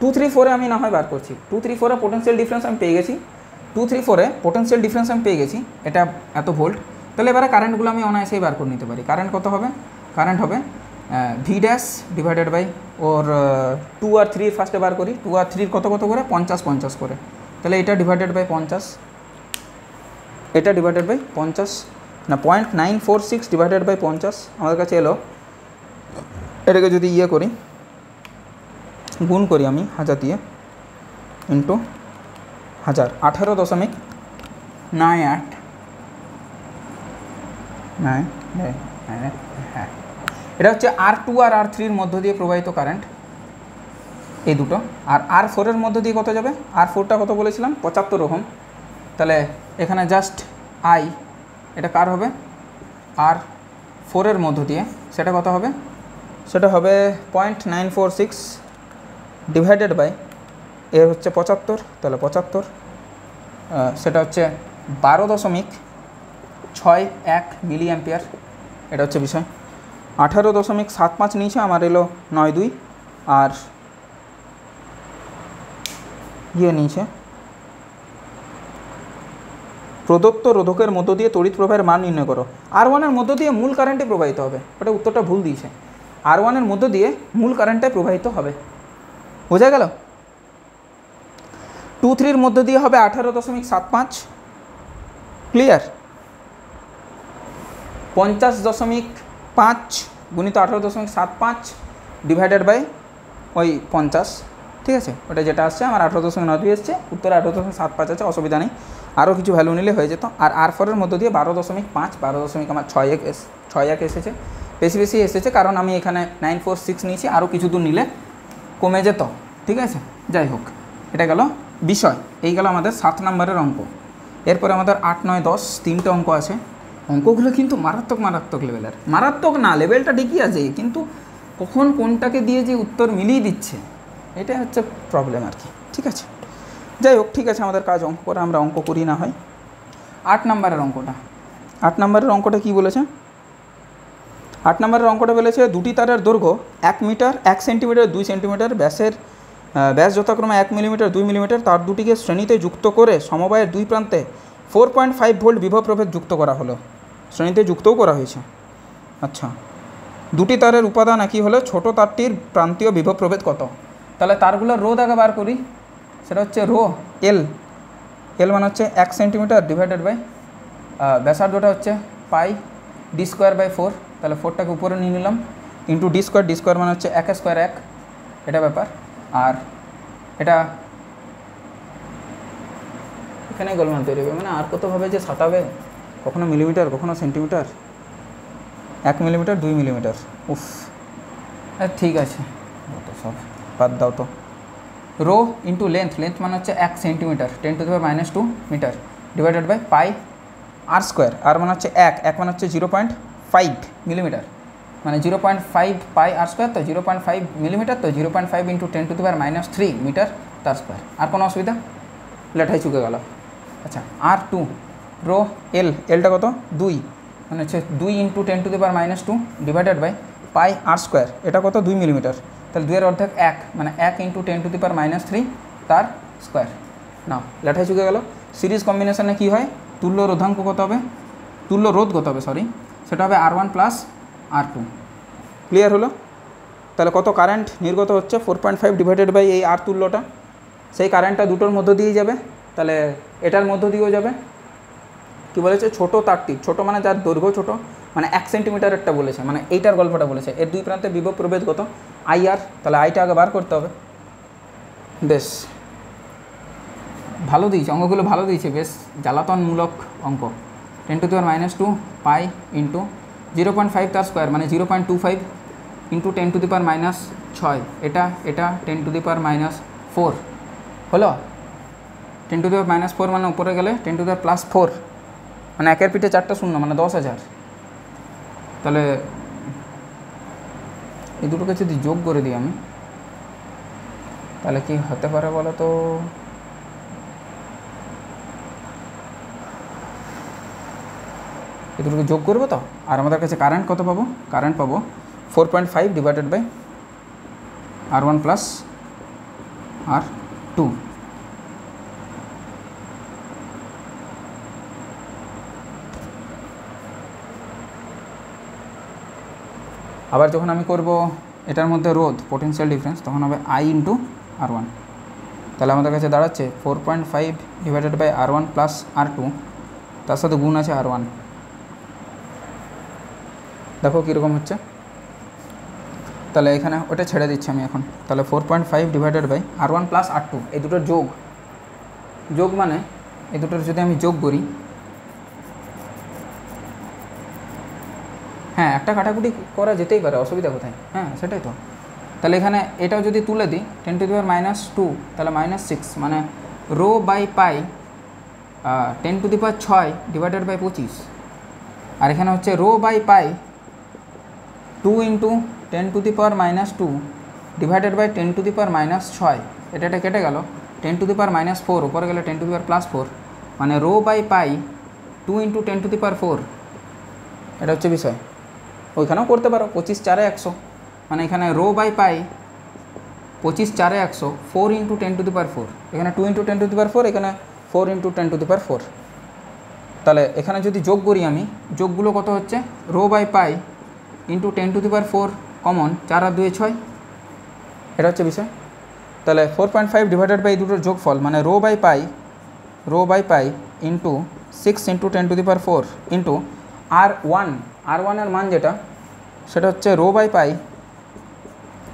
2, 3, 4-এ আমি না হয় বার করছি, 2, 3, 4-এ পোটেনশিয়াল ডিফারেন্স আমি পেয়ে গেছি, 2, 3, 4-এ পোটেনশিয়াল ডিফারেন্স আমি পেয়ে গেছি, এটা এত ভোল্ট। তাহলে এবারে কারেন্টগুলো আমি অনায়াসেই বার করে নিতে পারি। কারেন্ট কত হবে? কারেন্ট হবে ভি ড্যাশ ডিভাইডেড বাই ওর 2 আর 3 ফার্স্টে বার করি, 2 আর 3 কত কত করে? 50 করে। তাহলে এটা ডিভাইডেড বাই 50, এটা ডিভাইডেড বাই 50 না, 0.946 ডিভাইডেড বাই 50 আমাদের কাছে এলো। এটাকে যদি ইয়ে করি, গুণ করি আমি 1000 দিয়ে, ইন্টু 1000, 18.98, হ্যাঁ, এটা হচ্ছে R2 আর R3-র মধ্য দিয়ে প্রবাহিত কারেন্ট, এই দুটো। আর R4-এর মধ্য দিয়ে কত যাবে? R4টা কত বলেছিলাম? 75 ওহম। তাহলে এখানে জাস্ট আই, এটা কার হবে? R4-এর মধ্য দিয়ে, সেটা কত হবে? সেটা হবে 0.946 ডিভাইডেড বাই এর হচ্ছে 75, তাহলে 75, সেটা হচ্ছে 12.61 মিলি অ্যাম্পিয়ার। এটা হচ্ছে বিষয়। 18.75 নিচে আমার এলো 9.2, আর ইয়ে নিচে প্রদত্ত রোধকের মধ্য দিয়ে তড়িৎ প্রবাহের মান নির্ণয় করো। R1-এর মধ্য দিয়ে মূল কারেন্টে প্রবাহিত হবে, ওটা উত্তরটা ভুল দিয়েছে। R1-এর মধ্য দিয়ে মূল কারেন্টটাই প্রবাহিত হবে, বোঝা গেল? 2, 3-র মধ্য দিয়ে হবে 18.75, ক্লিয়ার? 50.5 গুণিত 18.75 ডিভাইডেড বাই ওই 50, ঠিক আছে? ওটা যেটা আসছে আমার 18.92 এসছে, উত্তরে 18.75 আছে, অসুবিধা নেই, আরও কিছু ভ্যালু নিলে হয়ে যেত। আর R4-এর মধ্য দিয়ে 12.5, 12.61 এসেছে, বেশি এসেছে, কারণ আমি এখানে 946 নিয়েছি, আরও কিছু দূর নিলে কমে যেত, ঠিক আছে? যাই হোক, এটা গেল বিষয়। এই গেল আমাদের 7 নম্বরের অঙ্ক। এরপরে আমাদের 8, 9, 10 তিনটে অঙ্ক আছে। অঙ্কগুলো কিন্তু মারাত্মক লেভেলের, মারাত্মক না, লেভেলটা ঠিকই আছে, কিন্তু কখন কোনটাকে দিয়ে যে উত্তর মিলিয়ে দিচ্ছে, এটা হচ্ছে প্রবলেম আর কি, ঠিক আছে? যাই হোক, ঠিক আছে, আমাদের কাজ অঙ্ক করে, আমরা অঙ্ক করি না হয়। 8 নম্বরের অঙ্কটা কী বলেছে? 8 নম্বরের অঙ্কটা বলেছে দুটি তারের দৈর্ঘ্য 1 মিটার, 1 সেন্টিমিটার, 2 সেন্টিমিটার, ব্যাস যথাক্রমে 1 মিলিমিটার, 2 মিলিমিটার, তার দুটিকে শ্রেণীতে যুক্ত করে সমবায়ের দুই প্রান্তে 4.5 ভোল্ট বিভব প্রভেদ যুক্ত করা হলো। শ্রেণীতে যুক্তও করা হয়েছে। আচ্ছা, দুটি তারের উপাদান একই হলে ছোট তারটির প্রান্তীয় বিভব প্রভেদ কত? তাহলে তারগুলোর রোধ আগে বার করি, সেটা হচ্ছে রো এল মানে হচ্ছে 1 সেন্টিমিটার ডিভাইডেড বাই ব্যাসার্ধটা হচ্ছে পাই d²/4, তাহলে 4টাকে উপরে নিয়ে নিলাম, ইন্টু d² মানে হচ্ছে 1² এটা ব্যাপার। আর এটা এখানে গোলমাল তৈরি হবে, মানে আর কতভাবে যে সাতাবে, কখনো মিলিমিটার, কখনো সেন্টিমিটার, 1 মিলিমিটার, 2 মিলিমিটার, উফ, ঠিক আছে, সব বাদ দাও তো। রো ইন্টু লেন্থ মানে হচ্ছে 1 centimetre, 10⁻² metre, divided by pi r², আর মানে হচ্ছে 1 মানে হচ্ছে 0.5 মিলিমিটার, মানে 0.5 পাই r², তো 0.5 মিলিমিটার, তো 0.5 × 10⁻³ মিটার তার স্কোয়ার। আর কোনো অসুবিধা? লেঠাই চুকে গেল। আচ্ছা, R2 রো এলটা কত? 2, মানে হচ্ছে 2 × 10⁻² ডিভাইডেড বাই পাই r², এটা কত? 2 মিলিমিটার, তাহলে 2 এর অর্ধেক 1, মানে 1 × 10⁻³ তার স্কোয়ার। না, লেঠাই চুকে গেল। সিরিজ কম্বিনেশনে কী হয়? তুল্য রোধাঙ্ক কত হবে? তুল্য রোধ কত হবে, সরি, সেটা হবে R1 + R2, ক্লিয়ার হলো? তাহলে কত কারেন্ট নির্গত হচ্ছে 4.5 ডিভাইডেড বাই এই আর তুল্যটা, সেই কারেন্টটা দুটোর মধ্য দিয়েই যাবে, তাহলে এটার মধ্য দিয়েও যাবে। কী বলেছে? ছোটো তারটি, ছোটো মানে যার দৈর্ঘ্য ছোটো, মানে 1 সেন্টিমিটারেরটা বলেছে, মানে এইটার গল্পটা বলেছে। এর দুই প্রান্তে বিভব প্রভেদ কত? IR, তাহলে আইটা আগে বার করতে হবে। বেশ ভালো দিয়েছে, অঙ্কগুলো ভালো দিয়েছে, বেশ জ্বালাতনমূলক অঙ্ক। 10⁻² পাই ইন্টু 0.5 তার স্কোয়ার মানে 0.25 ইন্টু 10⁻⁻6, এটা 10⁻⁻4 হলো। 10⁻⁻4 মানে উপরে গেলে 10⁻+4, মানে একের পিঠে 4টা শূন্য, মানে 10,000। তাহলে এই দুটোকে যদি যোগ করে দিই আমি, তাহলে কি হতে পারে বলো তো? এই দুটোকে যোগ করবো তো, আর আমাদের কাছে কারেন্ট কত পাবো? কারেন্ট পাবো 4.5 divided by R1 plus R2। আবার যখন আমি করব এটার মধ্যে রোধ পোটেনশিয়াল ডিফারেন্স, তখন হবে I ইন্টু R1। তাহলে আমাদের কাছে দাঁড়াচ্ছে 4.5 divided by R1 plus R2, তার সাথে গুণ আছে R1। দেখো কীরকম হচ্ছে। তাহলে এখানে ওটা ছেড়ে দিচ্ছি আমি এখন। তাহলে 4.5 divided by R1 plus R2, এই দুটোর যোগ মানে এই দুটোর যদি আমি যোগ করি, হ্যাঁ একটা কাটাকুটি করা যেতেই পারে, অসুবিধা কোথায়? হ্যাঁ সেটাই তো। তাহলে এখানে এটাও যদি তুলে দিই 10⁻⁻2, তাহলে -6, মানে rho by pi 10⁶ divided by 25, আর এখানে হচ্ছে rho by pi 2 into 10⁻⁻2 divided by 10⁻⁻6, এটা কেটে গেল 10⁻⁻4, উপরে গেলে 10⁻+4, মানে রো বাই পাই 2 ইন্টু 10⁻4, এটা হচ্ছে বিষয়। ওইখানেও করতে পারো 25×4 100, মানে এখানে রো বাই পাই 25×4 100, 4 ইন্টু 10⁻4, এখানে 2 ইন্টু 10⁻4, এখানে 4 ইন্টু 10⁻4। তাহলে এখানে যদি যোগ করি আমি, যোগগুলো কত হচ্ছে? Rho by pi into 10⁻4 common, 4 আর 2 6, এটা হচ্ছে বিষয়। তাহলে 4.5 ডিভাইডেড বাই দুটোর যোগফল মানে rho by pi into 6 into 10⁻4 into R1 এর মান যেটা, সেটা হচ্ছে rho by pi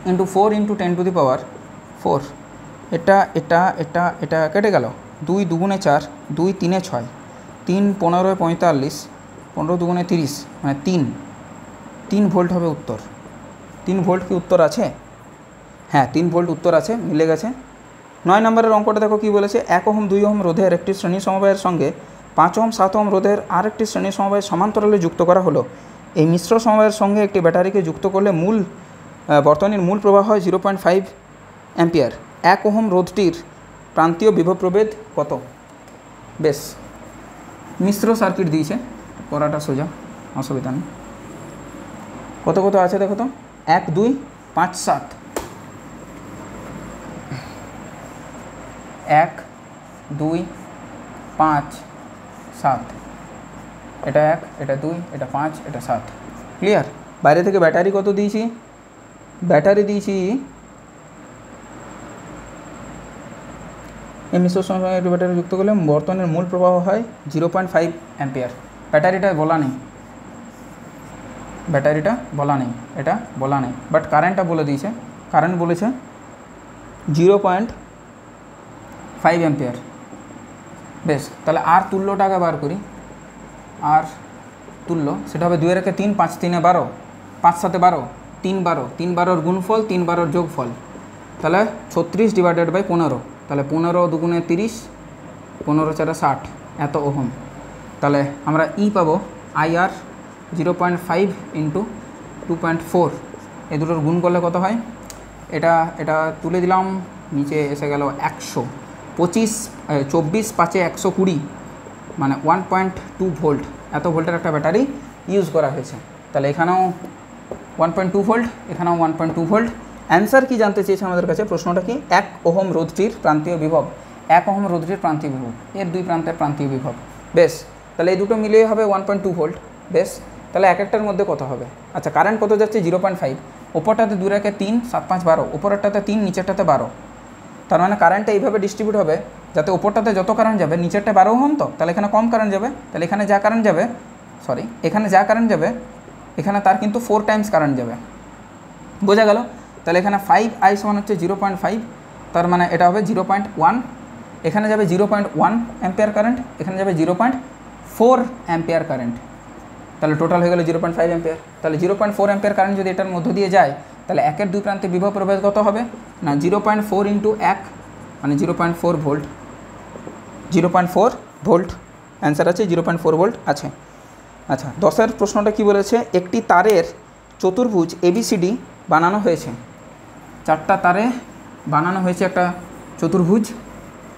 into 4 into 10⁻4। এটা কেটে গেল, 2 2 4, 2 3 6, 3 15 45, 15 2 30, মানে 3 ভোল্ট হবে উত্তর। 3 ভোল্ট কি উত্তর আছে? হ্যাঁ 3 ভোল্ট উত্তর আছে, মিলে গেছে। 9 নম্বরের অঙ্কটা দেখো কী বলেছে। 1 ওহম 2 ওহম রোধের একটি শ্রেণী সমবায়ের সঙ্গে 5 ওহম 7 ওহম রোধের আরেকটি শ্রেণী সমবায় সমান্তরালে যুক্ত করা হলো। এই মিশ্র সমবায়ের সঙ্গে একটি ব্যাটারিকে যুক্ত করলে বর্তনীর মূল প্রবাহ হয় 0.5 অ্যাম্পিয়ার। 1 ওহম রোধটির প্রান্তীয় বিভব প্রভেদ কত? বেশ মিশ্র সার্কিট দিয়েছে, করাটা সোজা, অসুবিধা নেই। কত আছে দেখো তো, 1 2 5 7, 1 2 5 7, এটা 1, এটা 2, এটা 5, এটা 7। ক্লিয়ার? বাইরে থেকে ব্যাটারি কত দিয়েছি? ব্যাটারি দিয়েছি এই মিশ্র সমবায়ে একটি ব্যাটারি যুক্ত করলে বর্তনীর মূল প্রবাহ হয় 0.5 অ্যাম্পিয়ার। ব্যাটারিটা বলা নেই, এটা বলা নেই, বাট কারেন্টটা বলে দিয়েছে। কারেন্ট বলেছে 0.5 অ্যাম্পিয়ার। বেশ, তাহলে আর তুল্যটাকে বার করি। আর তুল্য সেটা হবে 2 এর 3, 5 3 12, 5 7 12, 3 12, 3 12 গুণফল, 3 12 যোগফল, তাহলে 36 ডিভাইডেড বাই 15, তাহলে 15 2 30, 15 4 60, এত ওহম। তাহলে আমরা পাবো IR 0.5 ইন্টু 2.4, এই দুটোর গুণ করলে কত হয়? এটা তুলে দিলাম, নিচে এসে গেল 100, 24 5 120, মানে 1.2 ভোল্ট, এত ভোল্টের একটা ব্যাটারি ইউজ করা হয়েছে। তাহলে এখানেও 1.2 ভোল্ট, এখানেও 1.2 ভোল্ট। অ্যান্সার কি জানতে চেয়েছে আমাদের কাছে? প্রশ্নটা কি? 1 ওহম রোধটির প্রান্তীয় বিভব, 1 ওহম রোধটির প্রান্তীয় বিভব, এর দুই প্রান্তের প্রান্তীয় বিভব। বেশ, তাহলে এই দুটো মিলিয়ে হবে 1.2 ভোল্ট। বেশ, তাহলে এক একটার মধ্যে কত হবে? আচ্ছা, কারেন্ট কত যাচ্ছে? 0.5। ওপরটাতে 2 রেখে 3, 7 5 12, উপরেরটাতে 3, নিচেরটাতে 12। তার মানে কারেন্টটা এইভাবে ডিস্ট্রিবিউট হবে যাতে ওপরটাতে যত কারেন্ট যাবে নিচেরটা 12 ওহম, তো তাহলে এখানে কম কারেন্ট যাবে। তাহলে এখানে যা কারেন্ট যাবে, এখানে তার কিন্তু 4 টাইমস কারেন্ট যাবে। বোঝা গেল? তাহলে এখানে 5I সমান হচ্ছে 0.5, তার মানে এটা হবে 0.1। এখানে যাবে 0.1 অ্যাম্পিয়ার কারেন্ট, এখানে যাবে 0.4 অ্যাম্পিয়ার কারেন্ট। তাহলে টোটাল হয়ে গেল 0.5 অ্যাম্পিয়ার। তাহলে 0.4 অ্যাম্পিয়ার কারেন্ট যদি এটার মধ্য দিয়ে যায়, তাহলে একের দুই প্রান্তে বিভব প্রভেদ কত হবে? না, 0.4 ইন্টু 1 মানে 0.4 ভোল্ট। 0.4 ভোল্ট অ্যান্সার আছে, 0.4 ভোল্ট আছে। আচ্ছা, 10এর প্রশ্নটা কি বলেছে? একটি তারের চতুর্ভুজ ABCD বানানো হয়েছে। 4টা তারে বানানো হয়েছে একটা চতুর্ভুজ,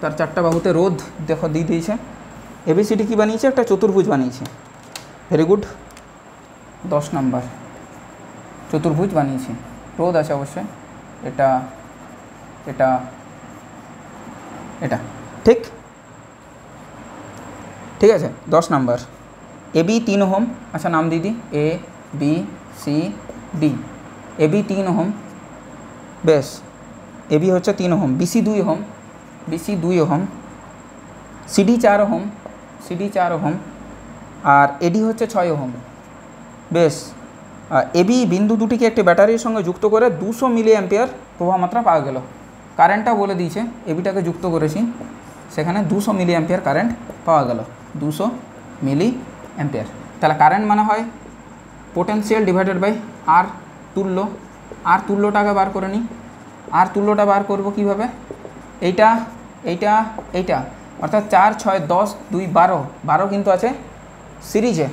তার 4টা বাহুতে রোধ দেখো দিয়ে দিয়েছে। ABCD কি বানিয়েছে? একটা চতুর্ভুজ বানিয়েছে। Very good. 10 নাম্বার চতুর্ভুজ বানিয়েছে, রোধ আছে অবশ্যই, এটা এটা এটা ঠিক ঠিক আছে। 10 নাম্বার AB 3 ওহম। আচ্ছা, নাম দিদি ABCD। AB 3 ওহম, বেশ। AB হচ্ছে 3 ohm, BC 2 ohm, BC 2 ohm, CD 4 ohm, CD 4 ohm, আর AD হচ্ছে 6 ওহম। বেশ। AB বিন্দু দুটিকে একটি ব্যাটারির সঙ্গে যুক্ত করে 200 মিলি অ্যাম্পিয়ার প্রবাহ মাত্রা পাওয়া গেল। কারেন্টটা বলে দিয়েছে, ABটাকে যুক্ত করেছি, সেখানে 200 মিলি অ্যাম্পিয়ার কারেন্ট পাওয়া গেল, 200 মিলি অ্যাম্পিয়ার। তাহলে কারেন্ট মানে হয় পোটেনশিয়াল ডিভাইডেড বাই আর তুল্য। আর তুল্যটাকে বার করে নিই। আর তুল্যটা বার করবো কীভাবে? এইটা এইটা এইটা, অর্থাৎ 4 6 10 2 12, 12 কিন্তু আছে সিরিজে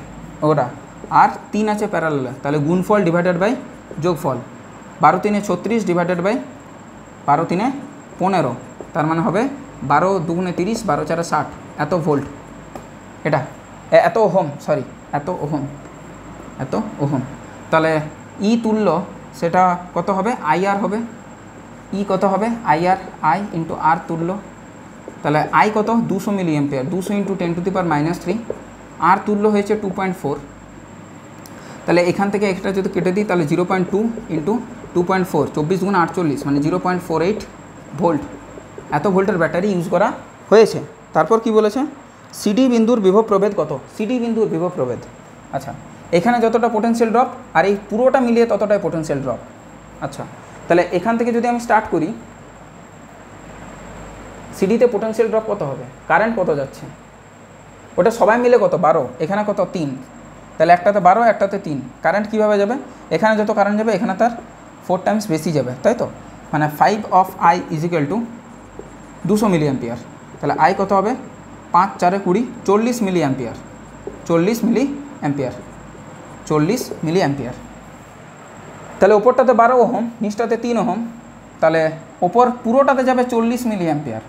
ওটা, আর 3 আছে প্যারালালে। তাহলে গুণফল ডিভাইডেড বাই যোগফল। 12 3 36 ডিভাইডেড বাই 12 3 15, তার মানে হবে 12 2 30, 12 4 60, এত ভোল্ট। এটা এত ওহম, সরি এত ওহম। তাহলে ই তুল্য সেটা কত হবে? IR হবে। ই কত হবে? IR, I ইন্টু আর তুল্য। তাহলে I কত? 200 মিলি অ্যাম্পিয়ার, 200 ইন্টু 10⁻³ আর তুল্য হয়েছে 2.4। তাহলে এখান থেকে একটা যদি কেটে দিই, তাহলে 0.2 ইন্টু 2.4, 24 গুণ 48 মানে 0.48 ভোল্ট। এত ভোল্টের ব্যাটারি ইউজ করা হয়েছে। তারপর কি বলেছে? CD বিন্দুর বিভব প্রভেদ কত? CD বিন্দুর বিভব প্রভেদ। আচ্ছা, এখানে যতটা পোটেনশিয়াল ড্রপ আর এই পুরোটা মিলিয়ে ততটাই পোটেনশিয়াল ড্রপ। আচ্ছা, তাহলে এখান থেকে যদি আমি স্টার্ট করি, সিডিতে পোটেনশিয়াল ড্রপ কত হবে? কারেন্ট কত যাচ্ছে? ওটা সবাই মিলে কত? 12। এখানে কত? 3। তাহলে একটাতে 12, একটাতে 3। কারেন্ট কীভাবে যাবে? এখানে যত কারেন্ট যাবে এখানে তার 4 টাইমস বেশি যাবে, তাই তো? মানে 5 of I equal to 200 milli ampere. তাহলে I কত হবে? 5 4 20, 40 milli ampere. 40 milli ampere, 40 milli ampere. তাহলে ওপরটাতে 12 ওহম, নিচটাতে 3 ওহম, তাহলে ওপর পুরোটাতে যাবে 40 মিলি অ্যাম্পিয়ার,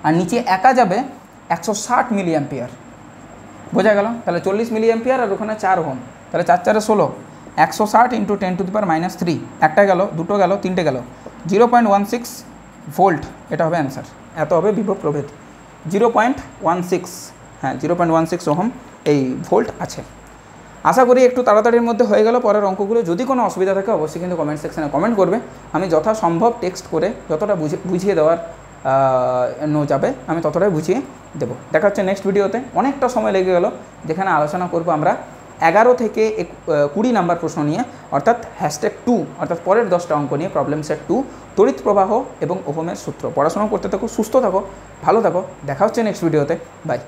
আর নিচে একা যাবে 160 মিলি অ্যাম্পিয়ার। বোঝা গেল? তাহলে 40 মিলি অ্যাম্পিয়ার আর ওখানে 4 ওহম, তাহলে 4 4 16, 160 ইন্টু 10⁻³ একটা গেল, দুটো গেল, তিনটে গেল, 0.16 ভোল্ট। এটা হবে অ্যান্সার। এত হবে বিভব প্রভেদ, 0.16। হ্যাঁ, 0.16 ওহম এই ভোল্ট আছে। আশা করি একটু তাড়াতাড়ির মধ্যে হয়ে গেল পরের অঙ্কগুলো। যদি কোনো অসুবিধা থাকে অবশ্যই কিন্তু কমেন্ট সেকশানে কমেন্ট করবে। আমি যথাসম্ভব টেক্সট করে যতটা বুঝিয়ে দেওয়ার যাবে আমি ততটাই বুঝিয়ে দেবো। দেখা হচ্ছে নেক্সট ভিডিওতে। অনেকটা সময় লেগে গেল, যেখানে আলোচনা করব আমরা 11 থেকে 20 নাম্বার প্রশ্ন নিয়ে, অর্থাৎ #2, অর্থাৎ পরের 10টা অঙ্ক নিয়ে, প্রবলেম সেট 2, তড়িৎ প্রবাহ এবং ওহমের সূত্র। পড়াশোনা করতে থাকো, সুস্থ থাকো, ভালো থাকো। দেখা হচ্ছে নেক্সট ভিডিওতে। বাই।